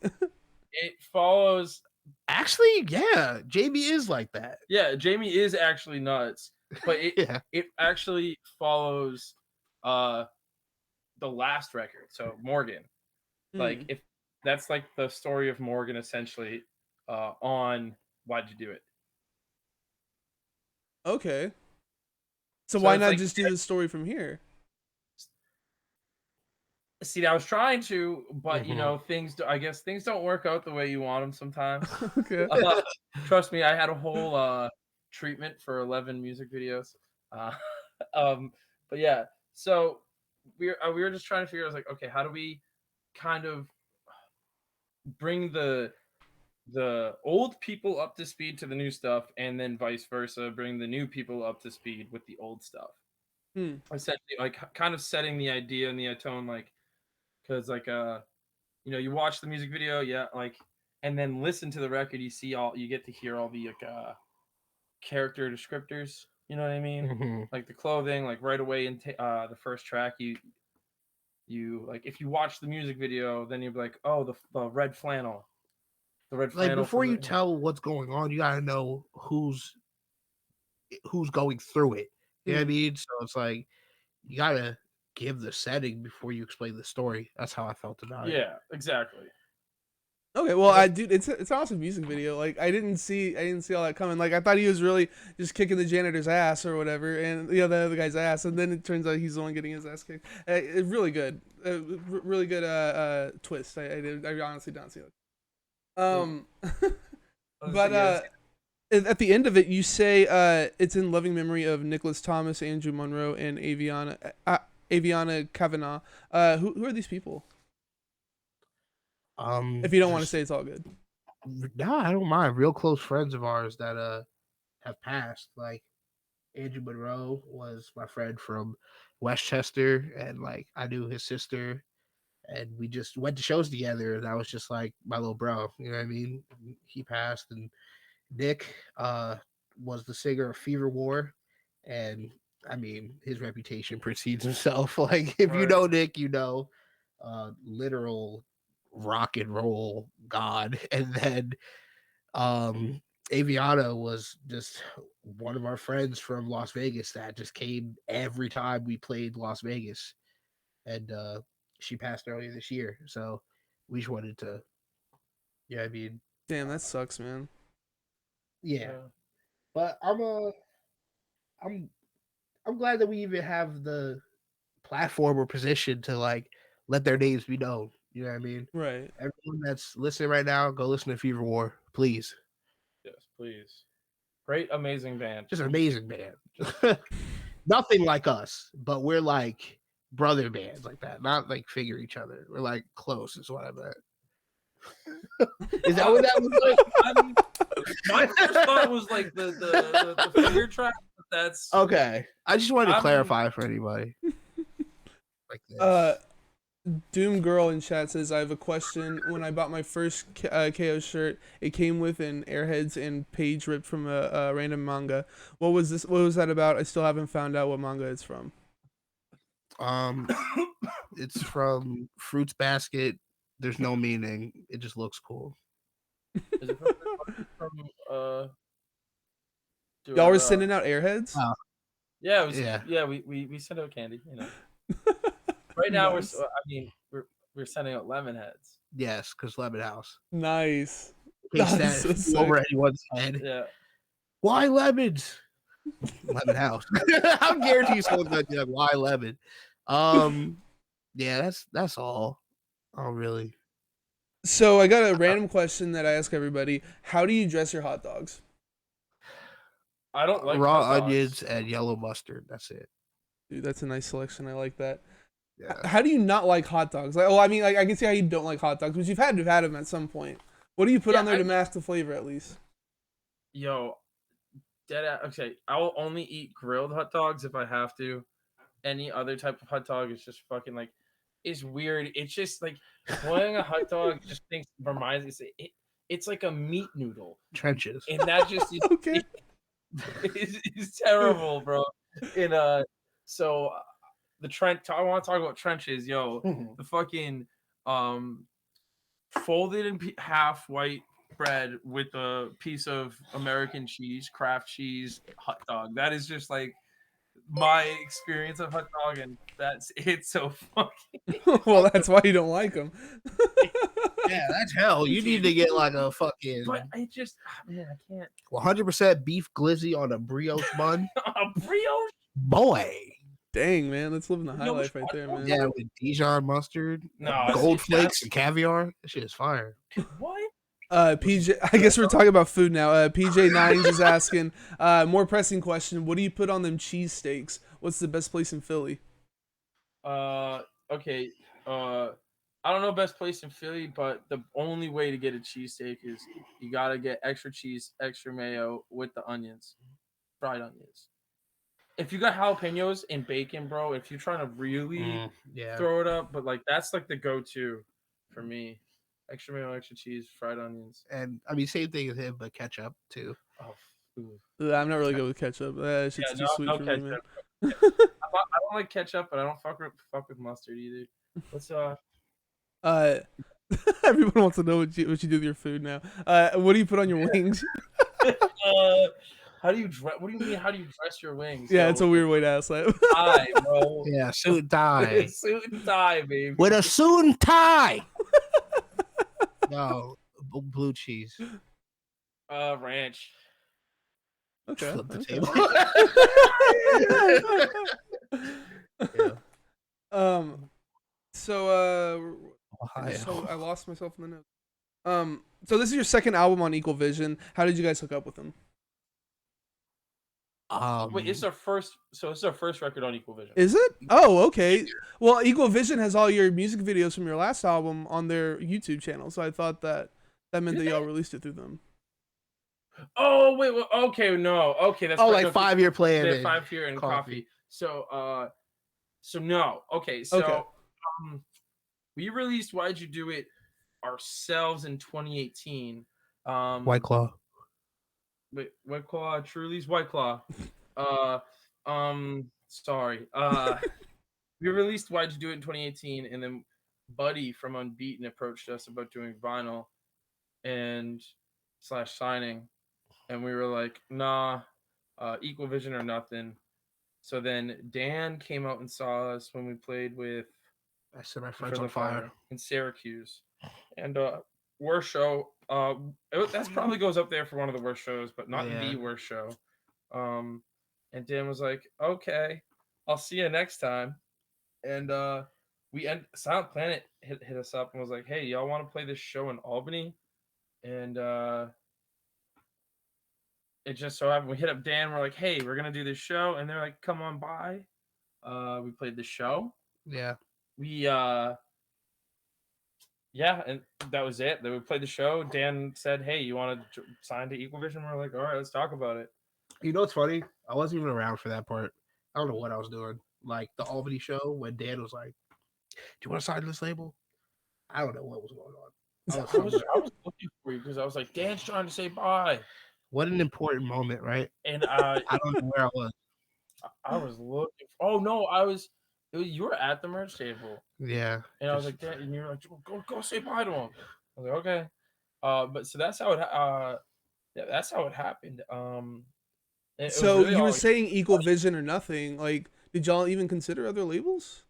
It follows. Actually, yeah, Jamie is like that. Yeah, Jamie is actually nuts, but it actually follows the last record. So Morgan, like if that's like the story of Morgan essentially on Why'd You Do It? Okay. So why not just do the story from here? See, I was trying to, but you know, I guess things don't work out the way you want them sometimes. Okay. Trust me, I had a whole treatment for 11 music videos. But yeah, so we were just trying to figure out, like, okay, how do we kind of bring the old people up to speed to the new stuff, and then vice versa, bring the new people up to speed with the old stuff. Essentially, like kind of setting the idea and the tone, like, because like you know, you watch the music video, yeah, like, and then listen to the record, you get to hear all the like character descriptors, you know what I mean? Like the clothing, like right away in the first track, you like, if you watch the music video, then you'll be like, oh, the red flannel. The red flannel. Like before you tell what's going on, you gotta know who's going through it. You know what I mean? So it's like you gotta give the setting before you explain the story. That's how I felt about it. Yeah, exactly. Okay, well, dude, it's an awesome music video. Like, I didn't see all that coming. Like, I thought he was really just kicking the janitor's ass or whatever, and the other guy's ass, and then it turns out he's the one getting his ass kicked. Really good, really good twist. I honestly don't see it. But at the end of it, you say it's in loving memory of Nicholas Thomas, Andrew Monroe, and Aviana Kavanagh. Who are these people? If you don't want to say, it's all good. No, I don't mind. Real close friends of ours that have passed. Like Andrew Monroe was my friend from Westchester, and like I knew his sister, and we just went to shows together, and I was just like my little bro. You know what I mean? He passed, and Nick was the singer of Fever War, and I mean his reputation precedes himself. Like if you know Nick, you know literal rock and roll god. And then Aviana was just one of our friends from Las Vegas that just came every time we played Las Vegas, and she passed earlier this year, so we just wanted to, yeah, I mean, damn, that sucks, man. Yeah. But I'm glad that we even have the platform or position to like let their names be known. You know what I mean? Right. Everyone that's listening right now, go listen to Fever War, please. Yes, please. Great, amazing band. Just an amazing band. Nothing like us, but we're like brother bands like that. Not like figure each other. We're like close is what I meant. Is that what that was like? I mean, my first thought was like the figure track. That's okay. I just wanted to clarify for anybody. Like this. Doom Girl in chat says, I have a question. When I bought my first KO shirt, it came with an Airheads and page ripped from a random manga. What was this? What was that about? I still haven't found out what manga it's from. It's from Fruits Basket. There's no meaning. It just looks cool. Is it from y'all were sending out Airheads? Yeah, it was, yeah. We sent out candy, you know. Right now we're sending out lemon heads. Yes, because Lemon House. Nice. In case that over anyone's head. Yeah. Why lemons? Lemon House. I guarantee someone's gonna be like, why lemon? Yeah, that's all. Oh really? So I got a random question that I ask everybody. How do you dress your hot dogs? I don't like Raw hot dogs. onions and yellow mustard. That's it. Dude, that's a nice selection. I like that. Yeah. How do you not like hot dogs? Like, I mean, like, I can see how you don't like hot dogs, but you've had to have had them at some point. What do you put Yeah, on there to mask the flavor, at least? Yo, okay, I will only eat grilled hot dogs if I have to. Any other type of hot dog is just fucking like, it's weird. It's just like boiling a hot dog just reminds me, it's like a meat noodle, Trenches. and that just is, Okay. is terrible, bro. And so the trench. I want to talk about trenches, yo. The fucking folded in half white bread with a piece of American cheese, Kraft cheese hot dog. That is just like my experience of hot dog, and it's so fucking. Well, that's why you don't like them. Yeah, that's hell. You need to get like a fucking But I just, man, I can't. 100% beef glizzy on a brioche bun. A brioche? Boy. Dang, man, that's living the high Yo, life right there, man. Yeah, with Dijon mustard, No, gold see, flakes, and caviar. That shit is fire. what? PJ, I guess we're talking about food now. PJ9 is asking, more pressing question. What do you put on them cheesesteaks? What's the best place in Philly? Okay. I don't know best place in Philly, but the only way to get a cheesesteak is you gotta get extra cheese, extra mayo with the onions, fried onions. If you got jalapenos and bacon, bro, if you're trying to really Yeah. throw it up, but like that's like the go-to for me. Extra mayo, extra cheese, fried onions. And I mean, same thing as him, but ketchup too. Oh, ooh. I'm not really good with ketchup. Shit's Yeah, too sweet no for ketchup. me, man. I don't like ketchup, but I don't fuck with mustard either. What's Everyone wants to know what you do with your food now. What do you put on your wings? how do you dress? What do you mean? How do you dress your wings? Yeah, Yo, it's a weird way to ask that. tie, bro. Yeah, suit and tie. Suit and tie, baby. With a suit and tie. No, blue cheese. Ranch. Okay. Flip the okay. table. Yeah. So I lost myself in the notes. So this is your second album on Equal Vision. How did you guys hook up with them? Wait, it's our first. So it's our first record on Equal Vision. Is it? Oh, okay. Well, Equal Vision has all your music videos from your last album on their YouTube channel, so I thought that meant that y'all released it through them. Oh wait, well, okay, no, okay, that's like 5-year plan. Yeah, 5-year and coffee. So no, okay, so Okay. we released "Why'd You Do It" ourselves in 2018. White Claw. Wait, White Claw, Truly's White Claw. Sorry. We released "Why'd You Do It" in 2018, and then Buddy from Unbeaten approached us about doing vinyl and / signing, and we were like, nah, Equal Vision or nothing. So then Dan came out and saw us when we played with I set my friends on fire in Syracuse, and worst show. That probably goes up there for one of the worst shows, but not the worst show. And Dan was like, "Okay, I'll see you next time." And Silent Planet hit us up and was like, "Hey, y'all want to play this show in Albany?" And it just so happened we hit up Dan. We're like, "Hey, we're gonna do this show," and they're like, "Come on by." We played the show. Yeah. We yeah, and that was it. Then we played the show. Dan said, "Hey, you want to sign to Equal Vision?" We're like, "All right, let's talk about it." You know what's funny? I wasn't even around for that part. I don't know what I was doing. Like the Albany show when Dan was like, "Do you want to sign to this label?" I don't know what was going on. I was looking for you because I was like, Dan's trying to say bye. What an important moment, right? And I don't know where I was. I was looking. Oh no, you were at the merch table. Yeah. And I was like, Dan, and you were like, go say bye to him. I was like, okay. But so that's how it happened. So really you were saying Equal Vision or nothing. Like, did y'all even consider other labels?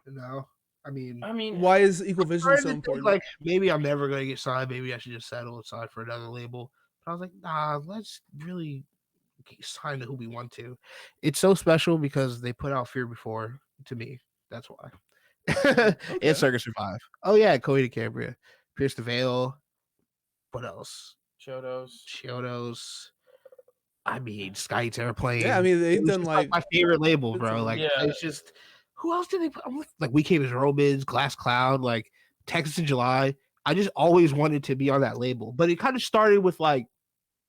No. I mean, why is Equal Vision so important? Like, maybe I'm never going to get signed. Maybe I should just settle and sign for another label. But I was like, nah, let's really sign to who we want to. It's so special because they put out Fear Before to me. That's why. And Circus Survive. Oh yeah, Coheed and Cambria, Pierce the Veil. What else? Chodos. Chiodos. I mean, Sky's Airplane. Yeah, I mean, they've It was done, just, like, my favorite label, it's bro. a- Like, Yeah. it's just who else did they put? Like, We Came as Romans, Glass Cloud, like Texas in July. I just always wanted to be on that label, but it kind of started with like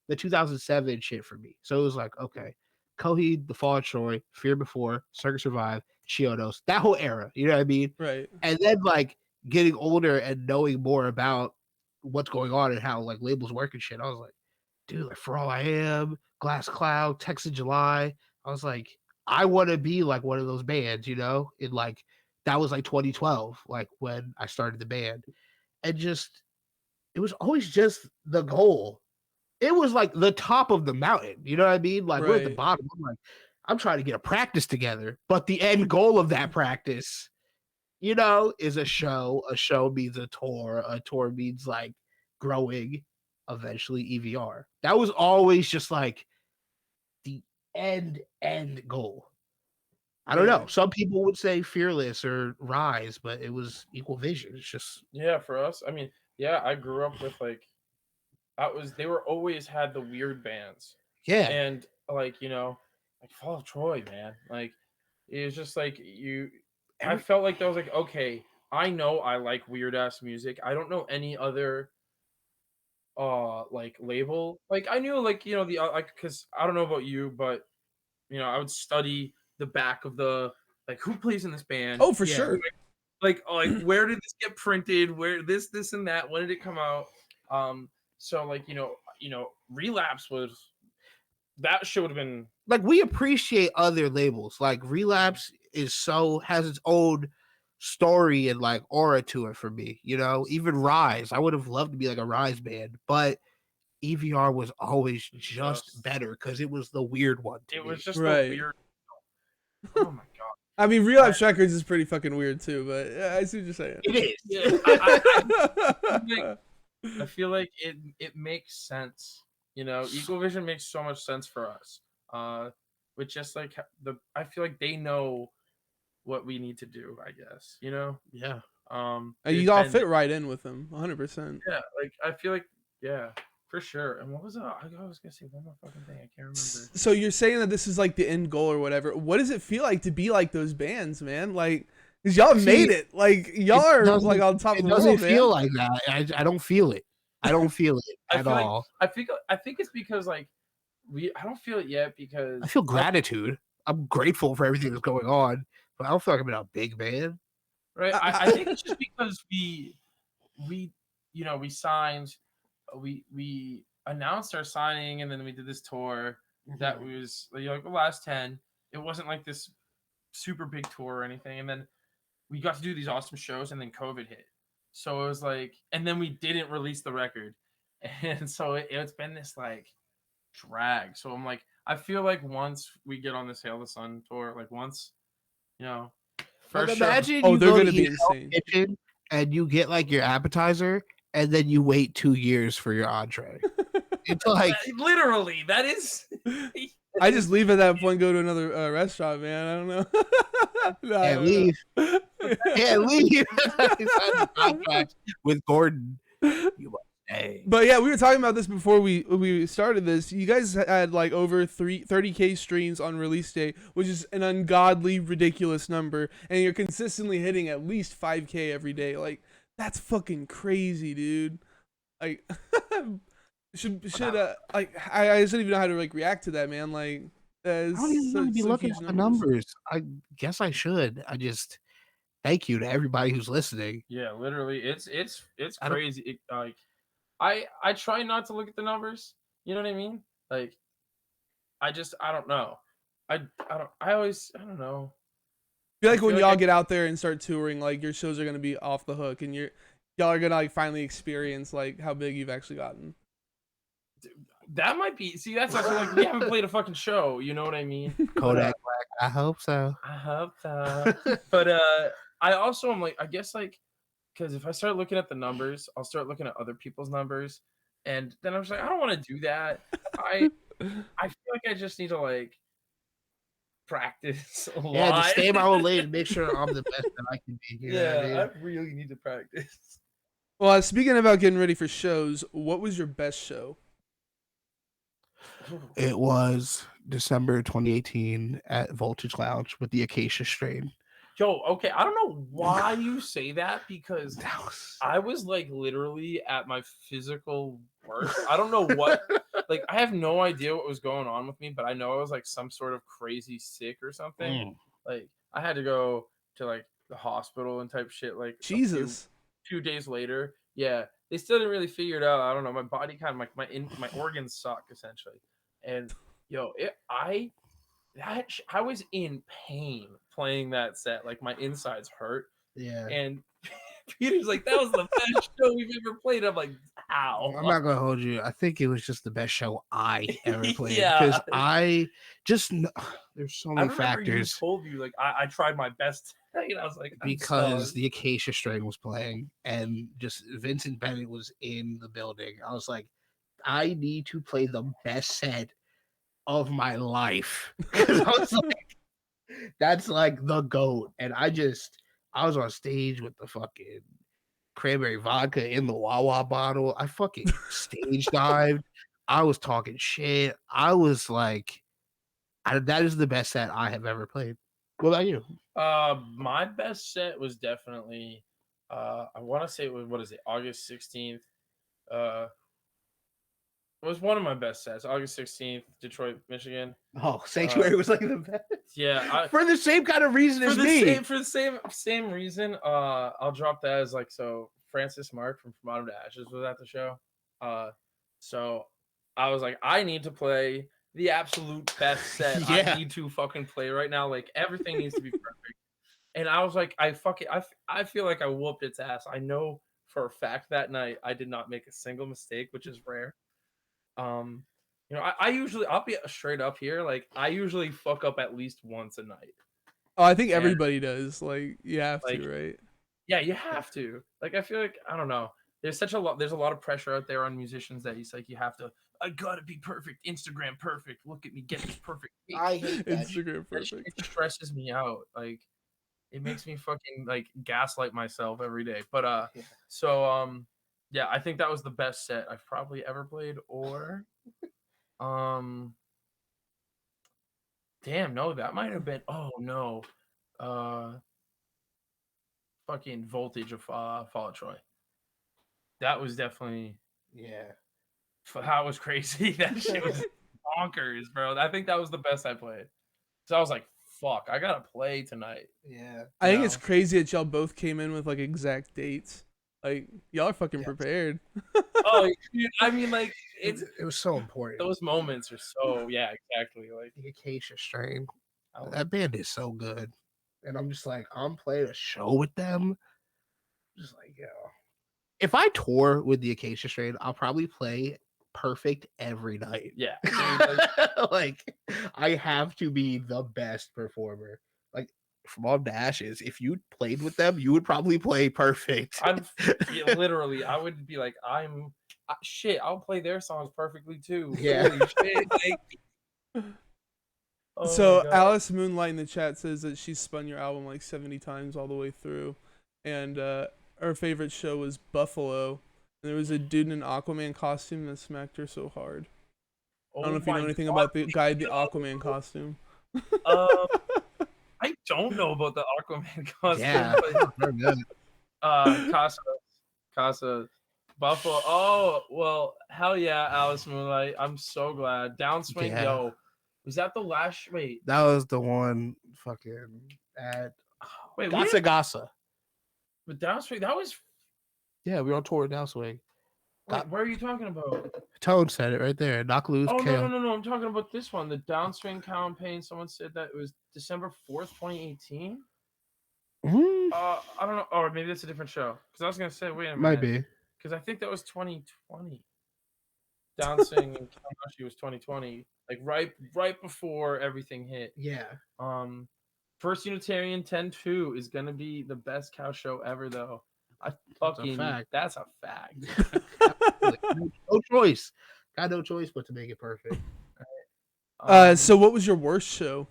the 2007 shit for me. So it was like, okay, Coheed, The Fall of Troy, Fear Before, Circus Survive, Chiodos, that whole era. You know what I mean? Right. And then like getting older and knowing more about what's going on and how like labels work and shit, I was like, dude, like For All I Am, Glass Cloud, Texas in July. I was like, I want to be like one of those bands, you know? In like that was like 2012, like when I started the band. And just it was always just the goal. It was like the top of the mountain, you know what I mean? Like we're at the Right. bottom. I'm like, I'm trying to get a practice together, but the end goal of that practice, you know, is a show. A show means a tour means like growing, eventually EVR. That was always just like the end goal. I don't know. Right. Some people would say Fearless or Rise, but it was Equal Vision. It's just Yeah, for us. I mean, yeah, I grew up with like they were always had the weird bands. yeah. And like, like Fall of Troy, man. Like it was just like I felt like that was like, okay, I know I like weird ass music. I don't know any other like label. Like I knew like, the like cuz I don't know about you, but I would study the back of the like who plays in this band. Oh, for Yeah. sure. Like where did this get printed? Where this and that? When did it come out? So like, Relapse was that should have been Like we appreciate other labels. Like Relapse has its own story and like aura to it for me. You know, even Rise. I would have loved to be like a Rise band, but EVR was always just better because it was the weird one to it me. was just Right. the weird. Oh my god. I mean, Relapse Records is pretty fucking weird too, but yeah, I see what you're saying. It is. Yeah, I feel like it makes sense. Eagle Vision makes so much sense for us. With just like I feel like they know what we need to do. I guess Yeah. And they've you all been- fit right in with them, 100%. Yeah, like I feel like for sure. And what was I was gonna say one more fucking thing. I can't remember. So you're saying that this is like the end goal or whatever. What does it feel like to be like those bands, man? Like, cause y'all made it. Like y'all are like on top of It the doesn't world, feel man. like that. I don't feel it. I don't feel it I at feel like- all. I think it's because like I don't feel it yet because I feel gratitude. I'm grateful for everything that's going on, but I don't feel like I'm in a big band. right. I think it's just because we signed, we announced our signing, and then we did this tour that was like the last 10. It wasn't like this super big tour or anything, and then we got to do these awesome shows, and then COVID hit. So it was like, and then we didn't release the record, and so it's been this like drag. So I'm like, I feel like once we get on this Hail the Sun tour, like once, Like first show, imagine Oh, you they're go to gonna be eat Hell's insane. Kitchen and you get like your appetizer, and then you wait 2 years for your entree. It's like literally that is. I just leave at that point, go to another restaurant, man. I don't know. No, I can't don't leave. know. Can't leave. I signed the contract with Gordon. You must stay. But yeah, we were talking about this before we started this. You guys had like over 30K streams on release day, which is an ungodly, ridiculous number, and you're consistently hitting at least 5K every day. Like that's fucking crazy, dude. Like should like I just don't even know how to like react to that, man. Like I don't even want to be looking at the numbers. I guess I should. I just thank you to everybody who's listening. Yeah, literally, it's I don't- crazy. Like, I try not to look at the numbers. You know what I mean? Like, I don't know. I don't know. I feel like I when feel y'all like get out there and start touring, like your shows are gonna be off the hook, and y'all are gonna like finally experience like how big you've actually gotten. That might be. See, that's also like we haven't played a fucking show. You know what I mean? Kodak Black. I hope so. I hope so. But I also am like, I guess like, because if I start looking at the numbers, I'll start looking at other people's numbers, and then I'm just like, I don't want to do that. I feel like I just need to like practice a lot. Yeah, just stay in my own lane and make sure I'm the best that I can be. You know what I mean? I really need to practice. Well, speaking about getting ready for shows, what was your best show? It was December 2018 at Voltage Lounge with the Acacia Strain. Yo, okay, I don't know why you say that because That was I was like literally at my physical worst. I don't know what, like, I have no idea what was going on with me, but I know I was like some sort of crazy sick or something. Like, I had to go to like the hospital and type shit. Like, Jesus. few days later, yeah, they still didn't really figure it out. I don't know. My body kind of like my organs suck essentially, and yo, I was in pain playing that set. Like my insides hurt. Yeah. And Peter's like, that was the best show we've ever played. I'm like, how? I'm not gonna hold you. I think it was just the best show I ever played Yeah. because I just there's so I many remember you factors told me like I tried my best. And I was like, because the Acacia Strain was playing and just Vincent Bennett was in the building. I was like, I need to play the best set of my life because I was like, that's like the GOAT. And I was on stage with the fucking cranberry vodka in the Wawa bottle. I fucking stage dived. I was talking shit. I was like, that is the best set I have ever played. What about you? my best set was definitely I want to say it was, what is it, August 16th. It was one of my best sets, August 16th, Detroit, Michigan. Oh, Sanctuary was like the best. Yeah, for the same kind of reason as me. For the same reason, I'll drop that as like, so Francis Mark from Bottom to Ashes was at the show. So I was like, I need to play the absolute best set. Yeah. I need to fucking play right now. Like everything needs to be perfect. And I was like, I feel like I whooped its ass. I know for a fact that night I did not make a single mistake, which is rare. You know, I usually, I'll be straight up here. Like I usually fuck up at least once a night. Oh, I think everybody does. Like, you have to, right? Yeah, you have to. Like, I feel like, I don't know. There's a lot of pressure out there on musicians that it's like you have to. I gotta be perfect. Instagram perfect. Look at me, get this perfect. I hate that. Instagram perfect. It stresses me out. Like, it makes me fucking like gaslight myself every day. But yeah, I think that was the best set I've probably ever played. Or damn, no, that might have been. Oh no, fucking Voltage of Fall of Troy. That was definitely, that was crazy. That shit was bonkers, bro. I think that was the best I played. So I was like, fuck, I gotta play tonight. Yeah. I think it's crazy that y'all both came in with like exact dates. Like, y'all are fucking prepared. Oh, dude, I mean, like, it was so important. Those moments are so, yeah, exactly. Like the Acacia Strain. That band is so good. And I'm just like, I'm playing a show with them. Just like, yo. If I tour with the Acacia Strain, I'll probably play perfect every night. Yeah. Like, I have to be the best performer. Like, from Mom to Ashes, if you played with them, you would probably play perfect. Literally, I would be like, shit, I'll play their songs perfectly too. Yeah. Holy shit, like, oh So Alice Moonlight in the chat says that she spun your album like 70 times all the way through, and her favorite show was Buffalo. And there was a dude in an Aquaman costume that smacked her so hard. I don't know if you know anything about the guy in the Aquaman costume. I don't know about the Aquaman costume. Yeah, but, Casa, Buffalo. Oh well, hell yeah, Alice Moonlight. I'm so glad. Downswing, yo. Was that the last? Wait, that was the one. Fucking at Gasa. But Downswing, that was. Yeah, we were on tour with Downswing. Wait, where are you talking about? Tone said it right there. Knock loose. Oh no! I'm talking about this one, the Downswing campaign. Someone said that it was December 4th, 2018. Mm-hmm. I don't know, or maybe that's a different show. Because I was gonna say, wait a minute, might be. Because I think that was 2020. Downswing and Kaonashi was 2020, like right before everything hit. Yeah. First Unitarian 10-2 is gonna be the best cow show ever, though. That's a fact. No choice. Got no choice but to make it perfect. So what was your worst show?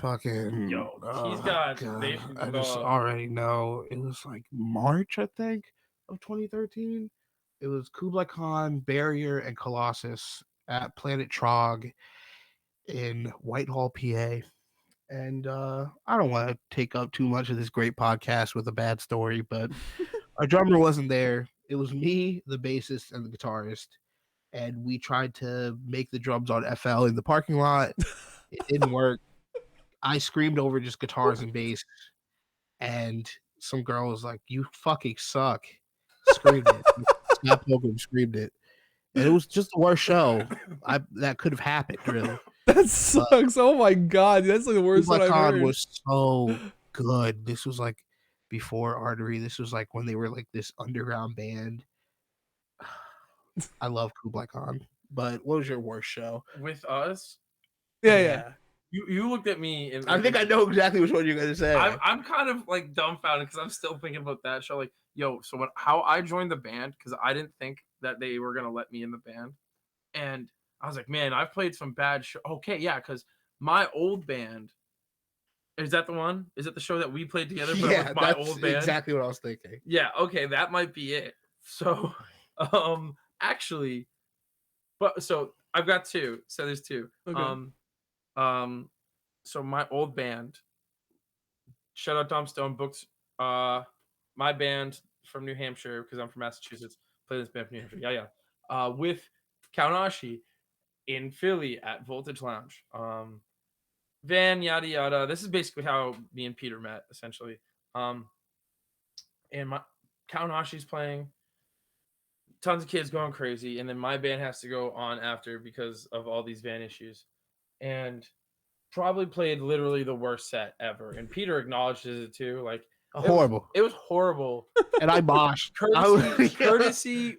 Fucking Yo, he's oh got god, I the just already know it was like March, I think, of 2013. It was Kublai Khan, Barrier, and Colossus at Planet Trog in Whitehall, PA. And I don't want to take up too much of this great podcast with a bad story, but our drummer wasn't there. It was me, the bassist, and the guitarist, and we tried to make the drums on FL in the parking lot. It didn't work. I screamed over just guitars and bass, and some girl was like, "You fucking suck!" Screamed it. Scott Pilgrim screamed it, and it was just the worst show that could have happened, really. That sucks. Oh my god, that's like the worst one Kublai I've Khan heard. was so good. This was like before Artery. This was like when they were like this underground band. I love Kublai Khan. But what was your worst show? with us. Yeah. You looked at me and I think I know exactly which one you're gonna say. I'm kind of like dumbfounded because I'm still thinking about that show. Like, yo, so how I joined the band because I didn't think that they were gonna let me in the band, and I was like, man, I've played some bad show. Okay, yeah, because my old band is that the one? Is it the show that we played together? But Yeah, with my that's old band. exactly what I was thinking. Yeah, okay, that might be it. So, actually, but so I've got two. So there's two. Okay. So my old band, shout out Tom Stone, booked my band from New Hampshire because I'm from Massachusetts. Play this band from New Hampshire. Yeah. With Kaonashi in Philly at Voltage Lounge. Van yada yada. This is basically how me and Peter met, essentially. And my Kaonashi's playing, tons of kids going crazy, and then my band has to go on after because of all these van issues. And probably played literally the worst set ever. And Peter acknowledges it too. Like Horrible. It was horrible. And I moshed. Courtesy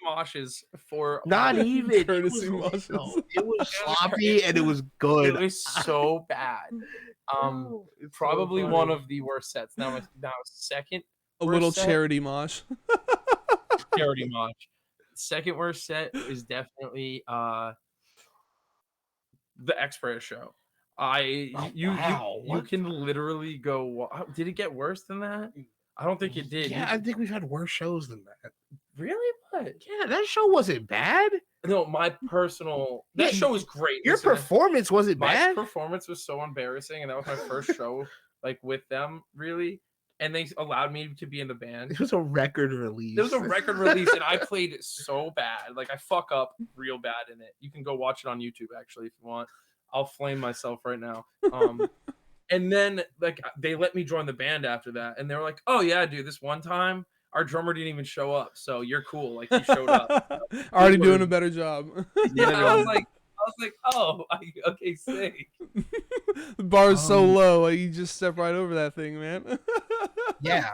moshes for Not even Courtesy it was, moshes. no, it was sloppy and it was good. It was so bad. It's Probably so one funny. of the worst sets. Now second A worst little set, charity mosh. charity mosh. Second worst set is definitely the Expert show. You can literally go. Did it get worse than that? I don't think it did. Yeah, I think we've had worse shows than that. Really? What? Yeah, that show wasn't bad. No, my personal that show was great. Your Listen, performance wasn't my bad. performance was so embarrassing, and that was my first show like with them, really. And they allowed me to be in the band. It was a record release. It was a record release, and I played it so bad. Like I fuck up real bad in it. You can go watch it on YouTube actually if you want. I'll flame myself right now. And then like they let me join the band after that, and they were like, "Oh yeah, dude, this one time our drummer didn't even show up, so you're cool. Like he showed up, Already doing a better job. Yeah, I was like, oh, okay, sick. The bar is so low, you just step right over that thing, man. Yeah,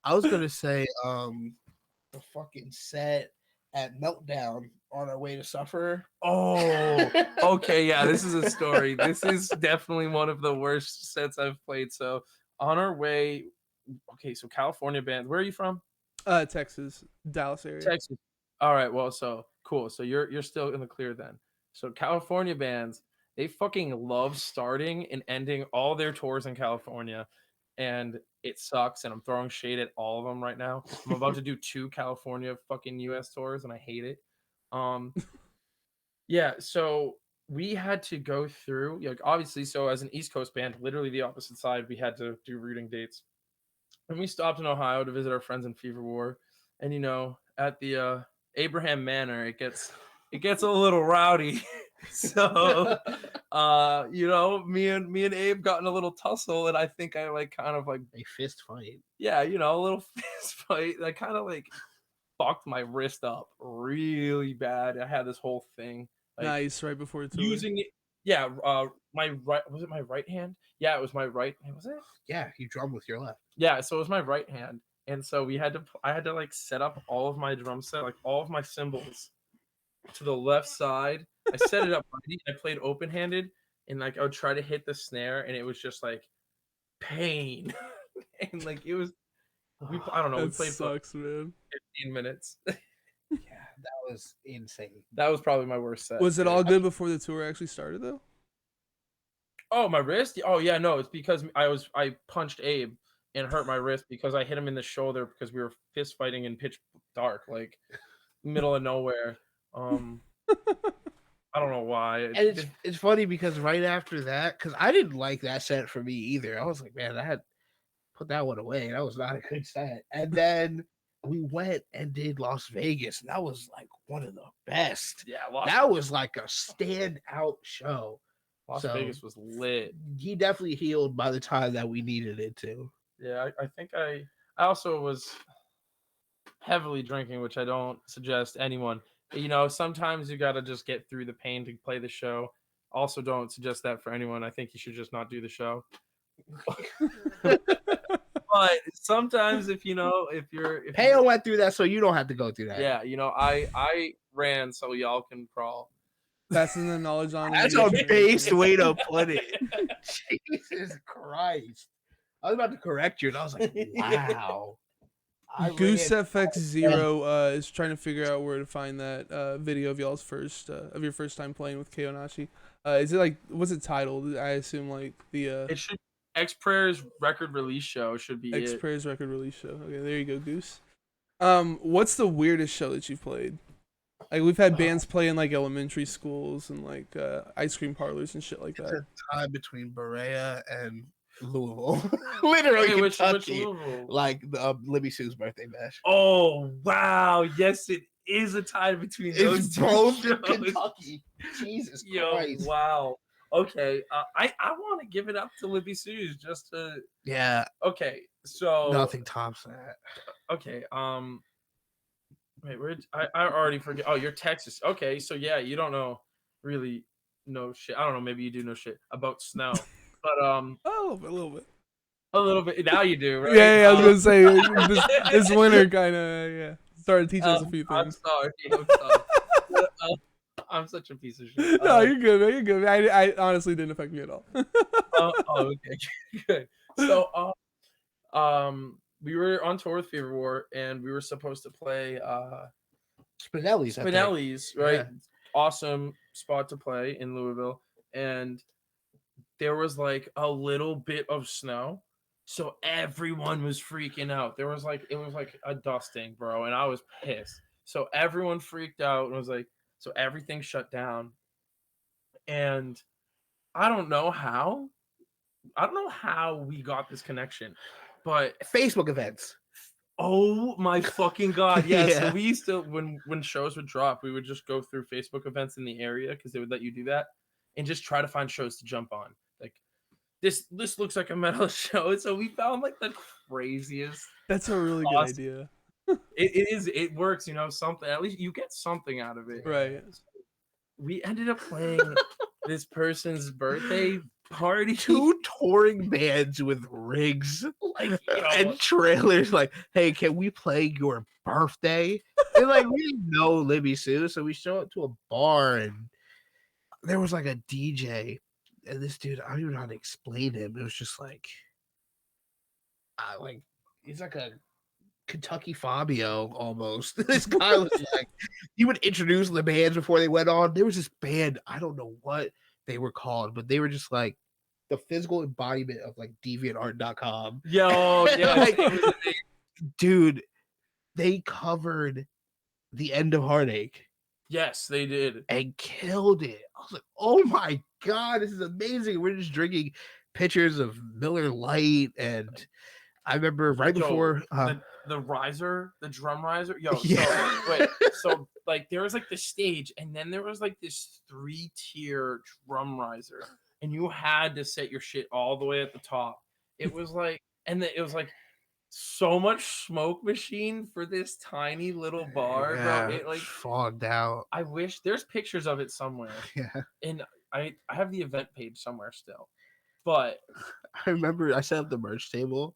I was gonna say the fucking set at Meltdown on our way to Suffer. Oh, okay, yeah, this is a story. This is definitely one of the worst sets I've played. So on our way, okay, so California band. Where are you from? Texas, Dallas area. Texas. All right, well, so cool. So you're still in the clear then. So California bands, they fucking love starting and ending all their tours in California, and it sucks. And I'm throwing shade at all of them right now. I'm about to do 2 California fucking US tours, and I hate it. Yeah, so we had to go through, like, obviously, so as an East Coast band, literally the opposite side, we had to do routing dates. And we stopped in Ohio to visit our friends in Fever War. And at the Abraham Manor, it gets a little rowdy. So me and Abe got in a little tussle, and I think I like kind of like A fist fight. yeah, a little fist fight. I kind of like fucked my wrist up really bad. I had this whole thing. Like, Nice, right before tour. using it. Yeah, my right, was it my right hand? Yeah, it was my right hand. Was it? Yeah, you drum with your left. Yeah, so it was my right hand. And so I had to like set up all of my drum set, like all of my cymbals to the left side. I set it up ready, and I played open-handed, and like I would try to hit the snare, and it was just like pain. And like it was I don't know, we That played for sucks, man. 15 minutes. Yeah, that was insane. That was probably my worst set. Was it all good before the tour actually started, though? Oh, my wrist? Oh yeah, no, it's because I punched Abe and hurt my wrist because I hit him in the shoulder because we were fist fighting in pitch dark, like middle of nowhere. I don't know why. And it's funny because right after that, because I didn't like that set for me either. I was like, man, I had put that one away. That was not a good set. And then we went and did Las Vegas, and that was like one of the best. Yeah, that was like a standout show. Las So, Vegas was lit. He definitely healed by the time that we needed it to. Yeah, I think I also was heavily drinking, which I don't suggest anyone. You know, sometimes you got to just get through the pain to play the show. Also, don't suggest that for anyone. I think you should just not do the show. But sometimes, if Pao went through that, so you don't have to go through that. Yeah, you know, I ran so y'all can crawl. Passing the knowledge on. That's a base way to put it. Jesus Christ! I was about to correct you, and I was like, wow. Goose FX0 is trying to figure out where to find that video of y'all's your first time playing with Kaonashi. Is it like, what's it titled? I assume like the It should X Prayer's record release show should be X Prayer's record release show. Okay, there you go, Goose. What's the weirdest show that you've played? Like, we've had bands play in like elementary schools and like ice cream parlors and shit like that. It's a time between Berea and Louisville. Literally, which Kentucky. Louisville? Like the Libby Sue's birthday bash. Oh wow! Yes, it is a tie between those It's two both shows. Kentucky. Jesus Christ! Wow. Okay, I want to give it up to Libby Sue's just to. Yeah. Okay, so Nothing tops that. Okay. Wait, I already forget. Oh, you're Texas. Okay, so yeah, you don't really know shit. I don't know. Maybe you do know shit about snow, but Oh, a little bit. a little bit. Now you do, right? Yeah, I was gonna say this winter kind of started teaching us a few things. I'm sorry. I'm such a piece of shit. No, you're good, man. You're good. I honestly didn't affect me at all. Okay, good. So, we were on tour with Fever War, and we were supposed to play Spinelli's, right? Yeah. Awesome spot to play in Louisville, and there was like a little bit of snow, so everyone was freaking out. It was like a dusting, bro, and I was pissed. So everyone freaked out and was like, so everything shut down, and I don't know how we got this connection, but Facebook events. oh my fucking god, yeah. Yeah. So we used to, when shows would drop, we would just go through Facebook events in the area because they would let you do that, and just try to find shows to jump on. Like, this looks like a metal show, so we found like the craziest. That's a really good idea. It works, you know, something, at least you get something out of it. Right. We ended up playing this person's birthday party. 2 touring bands with rigs and trailers. Like, hey, can we play your birthday? And like, we didn't know Libby Sue, so we show up to a bar, and there was like a DJ, and this dude, I don't even know how to explain him. It was just like he's like a Kentucky Fabio almost. This guy was like, he would introduce the bands before they went on. There was this band, I don't know what they were called, but they were just like the physical embodiment of like DeviantArt.com. Yo, yeah, like, dude, they covered The End of Heartache. Yes, they did. And killed it. I was like, oh my God, this is amazing. We're just drinking pictures of Miller Lite. And I remember right before the riser, the drum riser. Yo, yeah. so like there was like the stage, and then there was like this 3-tier drum riser, and you had to set your shit all the way at the top. It was like, it was like so much smoke machine for this tiny little bar, yeah, bro. It like fogged out. I wish there's pictures of it somewhere. Yeah. And I have the event page somewhere still. But I remember I set up the merch table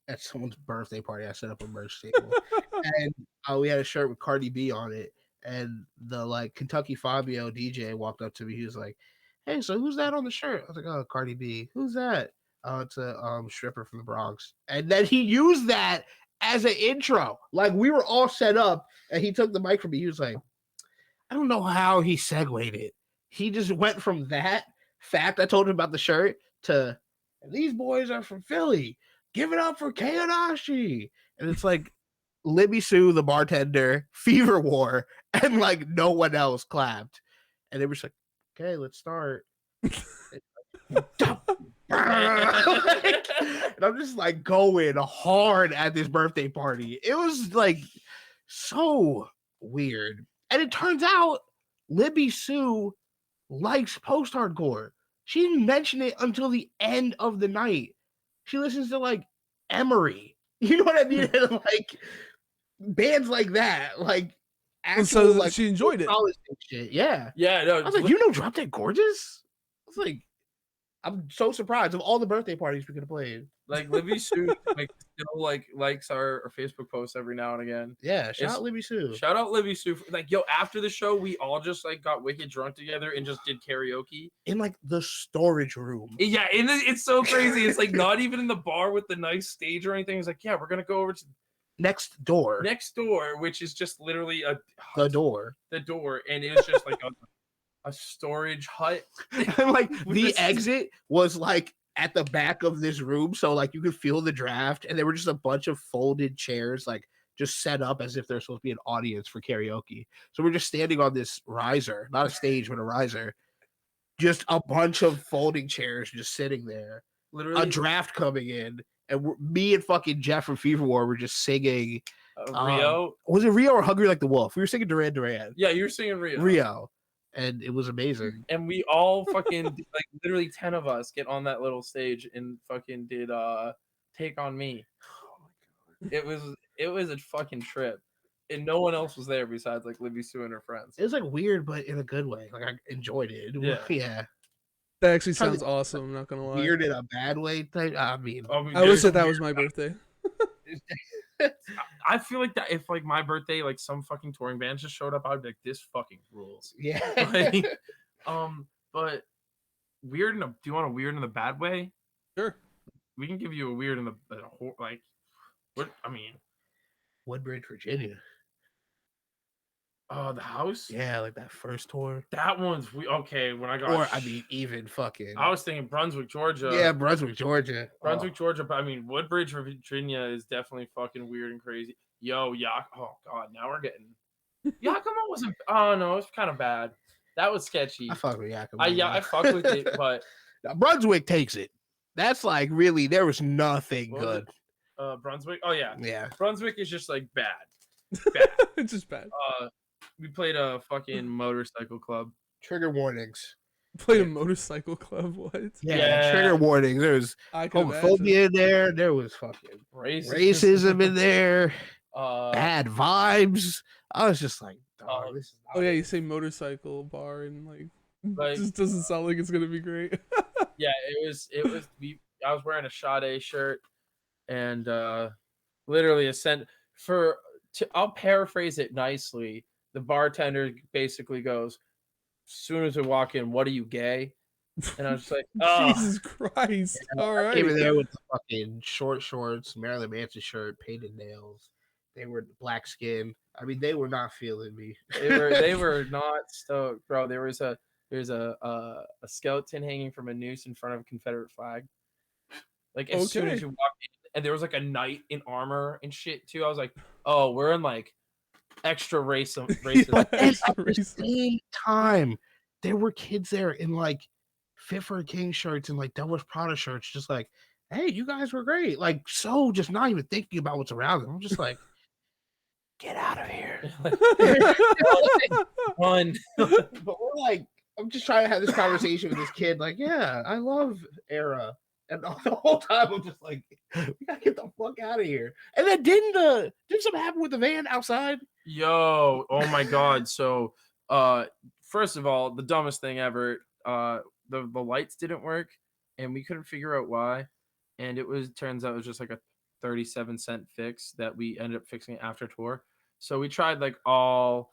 at someone's birthday party. I set up a merch table, and we had a shirt with Cardi B on it. And the like Kentucky Fabio DJ walked up to me. He was like, "Hey, so who's that on the shirt?" I was like, "Oh, Cardi B." "Who's that?" "Oh, it's a stripper from the Bronx." And then he used that as an intro. Like, we were all set up, and he took the mic from me. He was like, I don't know how he segued it. He just went from that fact I told him about the shirt to these boys are from Philly. Give it up for Kaonashi. And it's like Libby Sue, the bartender, Fever War, and like no one else clapped. And they were just like, okay, let's start. Like, and I'm just like going hard at this birthday party. It was like so weird. And it turns out Libby Sue likes post-hardcore. She didn't mention it until the end of the night. She listens to like Emery. You know what I mean? Like bands like that. Like actual, And so like, she enjoyed it. Shit. Yeah. Yeah, no. I was like, you know Drop Dead Gorgeous? I was like, I'm so surprised of all the birthday parties we could have played. Like Libby Sue like still like likes our Facebook posts every now and again. Yeah, shout out Libby Sue. Shout out Libby Sue. Like, yo, after the show, we all just like got wicked drunk together and just did karaoke In like the storage room. Yeah, it's so crazy. It's like not even in the bar with the nice stage or anything. It's like, yeah, we're gonna go over to Next door. next door, which is just literally The door. the door, and it was just like a storage hut. And like With the this- exit was like at the back of this room, so like you could feel the draft, and there were just a bunch of folded chairs, like just set up as if there's supposed to be an audience for karaoke. So we're just standing on this riser, not a stage, but a riser. Just a bunch of folding chairs just sitting there. Literally, A draft coming in, and me and fucking Jeff from Fever War were just singing. Rio. Was it Rio or Hungry Like the Wolf? We were singing Duran Duran. Yeah, you were singing Rio. Rio, and it was amazing. And we all fucking like literally 10 of us get on that little stage and fucking did Take on Me. It was a fucking trip. And no one else was there besides like Libby Sue and her friends. It was like weird, but in a good way. Like I enjoyed it. Yeah. Yeah. That actually Trying to- sounds awesome. I'm not gonna lie. Weird in a bad way type. I mean, I wish that was my birthday. I feel like that if like my birthday, like some fucking touring band just showed up, I'd be like, this fucking rules. yeah. Like, but weird do you want a weird in a bad way? Sure. We can give you a weird in the like what I mean, Woodbridge, Virginia. the house? Yeah, like that first tour. That one's okay. When I got Or I mean, even fucking. I was thinking Brunswick, Georgia. Yeah, Brunswick, Georgia. Brunswick, Georgia, but I mean Woodbridge, Virginia is definitely fucking weird and crazy. Yo, oh god, now we're getting Yakima wasn't no, it was kind of bad. That was sketchy. I fuck with Yakima. I fucked with it, but Now, Brunswick takes it. That's like really, there was nothing What was good. Brunswick. Oh yeah. Yeah. Brunswick is just like bad. It's just bad. We played a fucking motorcycle club. Trigger warnings. Played a motorcycle club. What? Yeah. Trigger warnings. There was I can imagine. homophobia in there. There was fucking racism in there. Bad vibes. I was just like, dog, this is Oh yeah, you say motorcycle bar and Like, just doesn't sound like it's gonna be great. yeah, it was. I was wearing a Sade shirt, and literally I'll paraphrase it nicely. The bartender basically goes, as soon as we walk in, what are you, gay? And I was just like, oh. Jesus Christ! All I right. came in there with the fucking short shorts, Marilyn Manson shirt, painted nails. They were black skin. I mean, they were not feeling me. They were not stoked, bro. There's a skeleton hanging from a noose in front of a Confederate flag. Like as soon as you walk in, and there was like a knight in armor and shit too. I was like, oh, we're in like extra racism. But then Extra at the racist. same time, there were kids there in like Fit for a King shirts and like Devil's Prada shirts, just like, hey, you guys were great. Like, so just not even thinking about what's around them. I'm just like, get out of here. One. But we're like, I'm just trying to have this conversation with this kid. Like, yeah, I love Era. And the whole time I'm just like, we gotta get the fuck out of here. And then didn't something happen with the van outside? Yo, oh my god. So first of all, the dumbest thing ever, the lights didn't work and we couldn't figure out why. And turns out it was just like a 37-cent fix that we ended up fixing after tour. So we tried like almost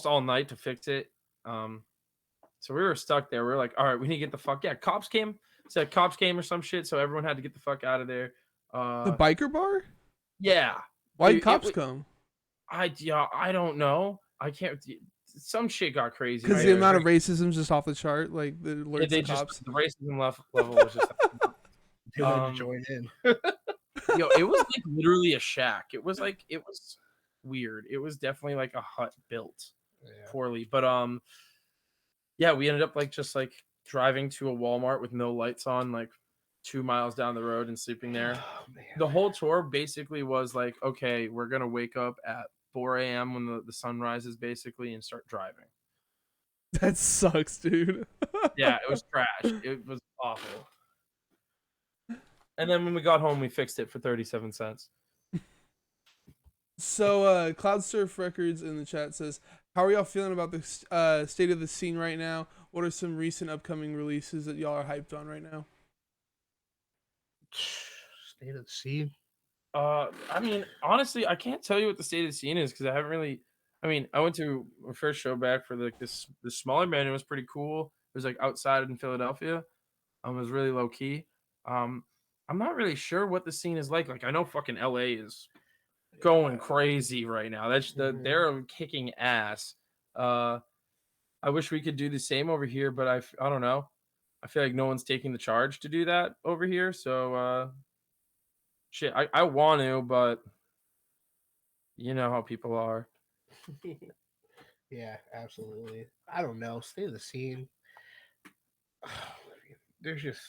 all night to fix it. So we were stuck there. We were like, all right, we need to get the fuck. Yeah, cops came or some shit. So everyone had to get the fuck out of there. The biker bar? Yeah. Why Dude, did cops come? I don't know. I can't. some shit got crazy. Because right? the amount of racism just off the chart, like the alerts they the just cops. the racism level was just They wanted to join in. yo, it was like literally a shack. It was weird. It was definitely like a hut built poorly. But yeah, we ended up like just like driving to a Walmart with no lights on, like 2 miles down the road and sleeping there. Oh, man. The whole tour basically was like, okay, we're gonna wake up at 4 a.m. when the sun rises basically and start driving. That sucks, dude. Yeah, it was trash. It was awful. And then when we got home, we fixed it for 37 cents. So, Cloud Surf Records in the chat says, how are y'all feeling about the state of the scene right now? What are some recent upcoming releases that y'all are hyped on right now? State of the scene. I mean, honestly, I can't tell you what the state of the scene is because I haven't really. I mean, I went to my first show back for like this smaller band. It was pretty cool. It was like outside in Philadelphia. It was really low key. I'm not really sure what the scene is like. Like I know fucking LA is going crazy right now. They're kicking ass. I wish we could do the same over here, but I don't know. I feel like no one's taking the charge to do that over here. So shit, I want to, but you know how people are. Yeah, absolutely. I don't know. State of the scene. There's just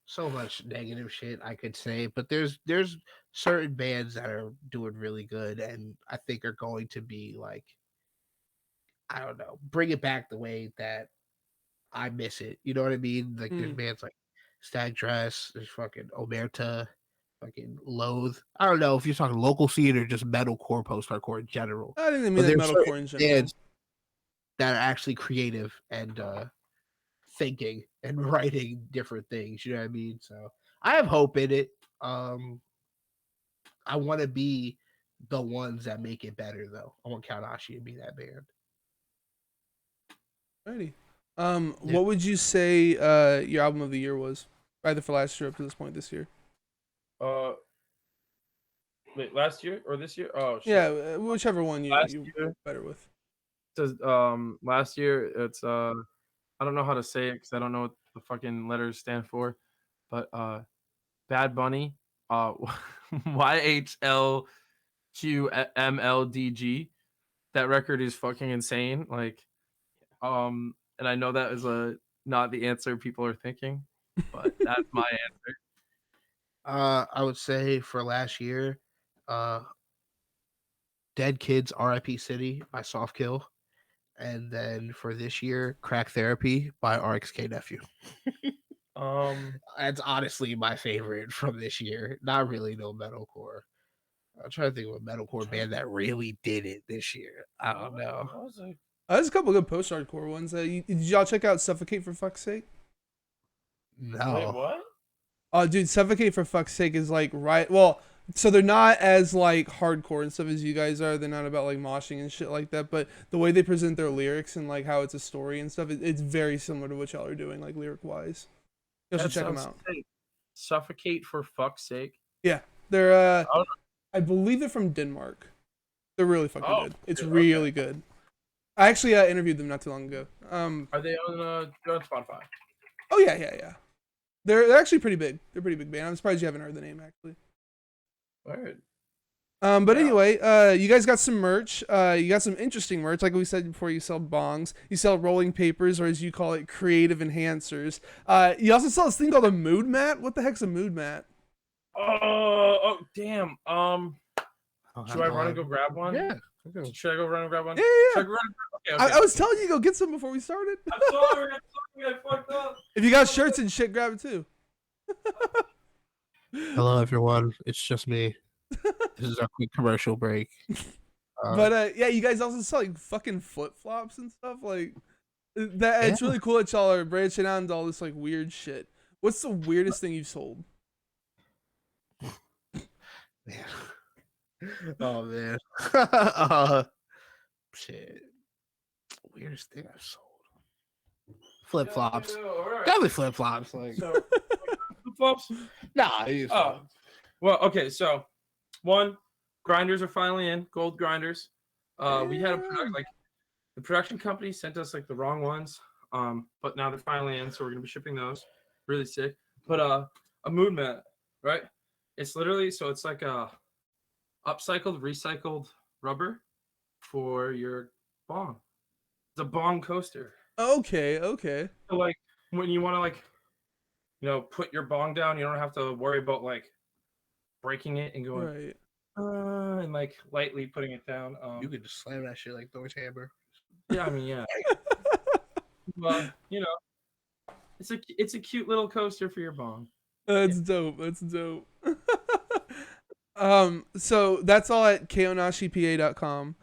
so much negative shit I could say, but there's certain bands that are doing really good and I think are going to be like, I don't know, bring it back the way that I miss it. You know what I mean? Like there's bands like Stag Dress, there's fucking Omerta, fucking Loathe. I don't know if you're talking local scene or just metalcore, post-hardcore in general. I didn't mean like metalcore in general. Bands that are actually creative and thinking and writing different things. You know what I mean? So I have hope in it. I want to be the ones that make it better, though. I want Kaonashi to be that band. Alrighty. What would you say your album of the year was? Either for last year up to this point this year. Wait, last year or this year? Oh, shit. Yeah, whichever one you better with. Says last year it's I don't know how to say it because I don't know what the fucking letters stand for, but Bad Bunny, YHLQMLDG. That record is fucking insane. Like, and I know that is not the answer people are thinking, but that's my answer. I would say for last year, Dead Kids R.I.P. City by Soft Kill. And then for this year, Crack Therapy by RXK Nephew. That's honestly my favorite from this year. Not really no metalcore. I'm trying to think of a metalcore band that really did it this year. I don't know. There's a couple good post-hardcore ones. Did y'all check out Suffocate for fuck's sake? No. Wait, what? Oh, dude, Suffocate for fuck's sake is like well, so they're not as like hardcore and stuff as you guys are. They're not about like moshing and shit like that. But the way they present their lyrics and like how it's a story and stuff, it's very similar to what y'all are doing, like lyric wise. You should check them out. Sick. Suffocate for fuck's sake. Yeah, they're. I believe they're from Denmark. They're really fucking good. It's really good. I actually interviewed them not too long ago. Are they on Spotify? Oh yeah. They're actually pretty big. They're a pretty big band. I'm surprised you haven't heard the name actually. Word. But anyway, you guys got some merch. You got some interesting merch. Like we said before, you sell bongs. You sell rolling papers, or as you call it, creative enhancers. You also sell this thing called a mood mat. What the heck's a mood mat? Oh, damn. Should I run and go grab one? Yeah. Should I go run and grab one? Yeah. Should I go run and grab... Okay. I was telling you to go get some before we started. I'm sorry. I fucked up. If you got shirts and shit, grab it too. Hello, everyone. It's just me. This is our quick commercial break. But yeah, you guys also sell like fucking flip flops and stuff like that. It's really cool that y'all are branching out into all this like weird shit. What's the weirdest thing you've sold? Man. Oh man. Shit. Weirdest thing I've sold. Flip flops. Right. Definitely flip flops. Like flip flops? Nah. Well, okay. So, one, grinders are finally in. Gold grinders. We had a product like the production company sent us like the wrong ones. But now they're finally in, so we're gonna be shipping those. Really sick. But a moon mat, right? It's literally so it's like a upcycled, recycled rubber for your bong. It's a bong coaster. Okay, okay. So like when you want to like put your bong down, you don't have to worry about like breaking it and going Right. and like lightly putting it down. You could just slam that shit like Thor's hammer. Yeah, I mean, yeah. Well, it's a cute little coaster for your bong. That's dope. That's dope. So that's all at kaonashipa.com.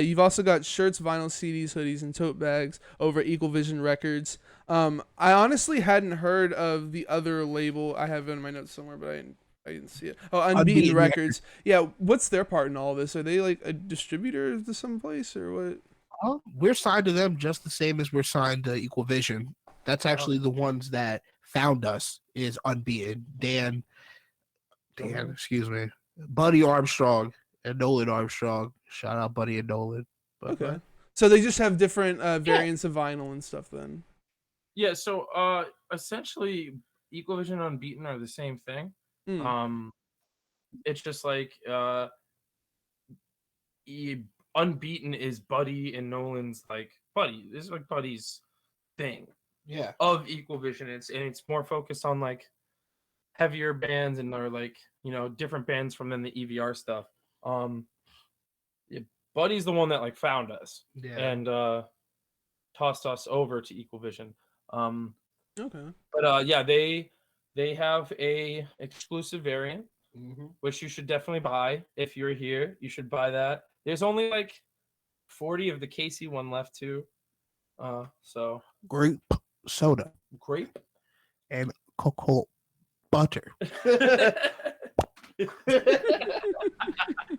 You've also got shirts, vinyl, CDs, hoodies, and tote bags over at Equal Vision Records. I honestly hadn't heard of the other label. I have it in my notes somewhere, but I didn't see it. Oh, Unbeaten Records. Yeah, what's their part in all of this? Are they like a distributor to some place or what? We're signed to them just the same as we're signed to Equal Vision. That's actually the ones that found us is Unbeaten. Dan, excuse me, Buddy Armstrong and Nolan Armstrong. Shout out Buddy and Nolan. But, Okay. So they just have different variants of vinyl and stuff then. Yeah, so essentially Equal Vision and Unbeaten are the same thing. It's just like Unbeaten is Buddy and Nolan's like Buddy. This is like Buddy's thing. Yeah. Of Equal Vision. It's more focused on like heavier bands and or like different bands from then the EVR stuff. Yeah, Buddy's the one that like found us and tossed us over to Equal Vision. Okay. But yeah, they have a exclusive variant, which you should definitely buy if you're here. You should buy that. There's only like 40 of the Casey one left too. So grape soda, grape and cocoa butter.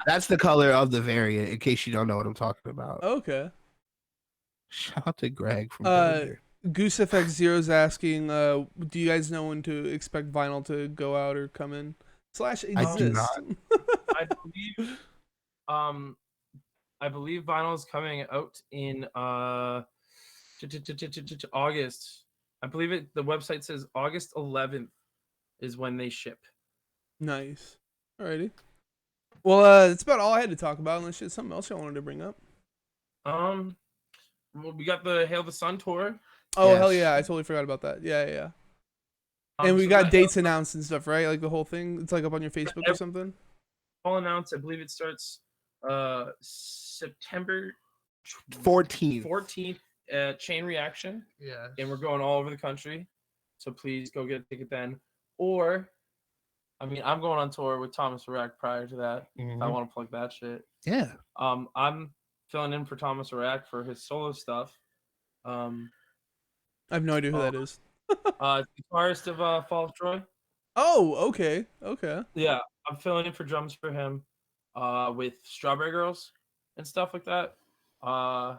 That's the color of the variant. In case you don't know what I'm talking about. Okay. Shout out to Greg from Goose FX Zero's asking, do you guys know when to expect vinyl to go out or come in / exist? I do not. I believe vinyl is coming out in August. I believe it. The website says August 11th is when they ship. Nice. Alrighty. Well, that's about all I had to talk about. Unless there's something else I wanted to bring up. Well, we got the Hail the Sun tour. Oh, hell yeah. I totally forgot about that. Yeah. And we got dates announced and stuff, right? Like the whole thing. It's like up on your Facebook or something. All announced. I believe it starts September 14th at Chain Reaction. Yeah. And we're going all over the country. So please go get a ticket then. Or, I mean, I'm going on tour with Thomas Arack prior to that. I want to plug that shit. Yeah. I'm filling in for Thomas Arack for his solo stuff. I have no idea who that is. Guitarist of Fall of Troy. Oh, okay. Yeah, I'm filling in for drums for him with Strawberry Girls and stuff like that. A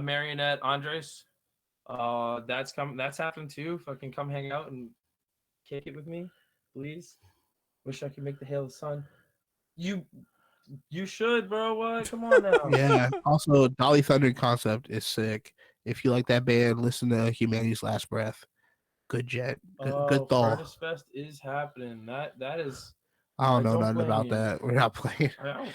Marionette Andres. That's happened too. Fucking come hang out and kick it with me, please. Wish I could make the Hail of the Sun. You should, bro. What? Come on now. Yeah. Also, Dolly Thunder Concept is sick. If you like that band, listen to Humanity's Last Breath. Good jet. Good thought. Furnace Fest is happening. That is. I don't know nothing about that. We're not playing. I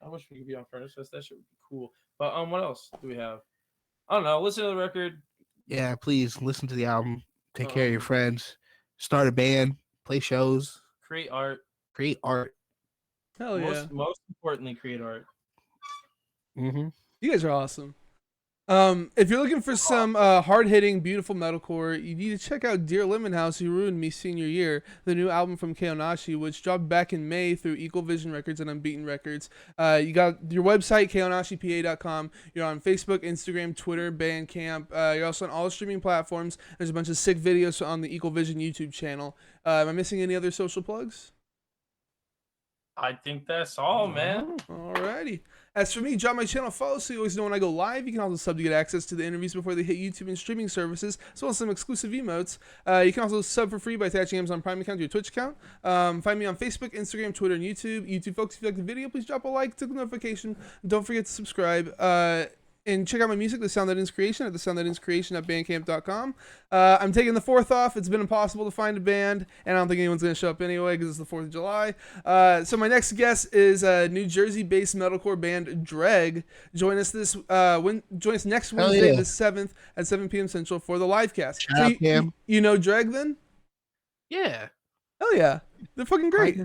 wish we could be on Furnace Fest. That should be cool. But what else do we have? I don't know. Listen to the record. Yeah, please listen to the album. Take care of your friends. Start a band. Play shows. Create art. Hell yeah. Most importantly, create art. You guys are awesome. If you're looking for some hard-hitting, beautiful metalcore, you need to check out Dear Lemon House, Who Ruined Me Senior Year, the new album from Kaonashi, which dropped back in May through Equal Vision Records and Unbeaten Records. You got your website, kaonashipa.com. You're on Facebook, Instagram, Twitter, Bandcamp. You're also on all streaming platforms. There's a bunch of sick videos on the Equal Vision YouTube channel. Am I missing any other social plugs? I think that's all, man. Alrighty. As for me, drop my channel, follow so you always know when I go live. You can also sub to get access to the interviews before they hit YouTube and streaming services, as well as some exclusive emotes. You can also sub for free by attaching Amazon Prime account to your Twitch account. Find me on Facebook, Instagram, Twitter, and YouTube. YouTube folks, if you like the video, please drop a like, click the notification, and don't forget to subscribe. And check out my music, The Sound That Is Creation, at thesoundthatinskreation@bandcamp.com. I'm taking the 4th off. It's been impossible to find a band, and I don't think anyone's going to show up anyway because it's the 4th of July. So my next guest is New Jersey-based metalcore band Dreg. Join us next Wednesday, the 7th at 7 p.m. Central for the live cast. Shout out, Cam. You know Dreg then? Yeah. Hell yeah. They're fucking great.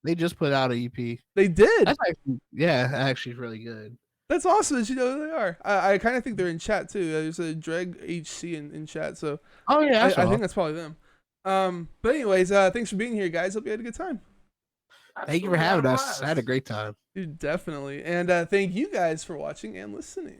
They just put out an EP. They did? That's actually really good. That's awesome that you know who they are. I kind of think they're in chat too. There's a Dreg HC in chat, so yeah, I think that's probably them. But anyways, thanks for being here, guys. Hope you had a good time. Thank you for having us. I had a great time. Dude, definitely. And thank you guys for watching and listening.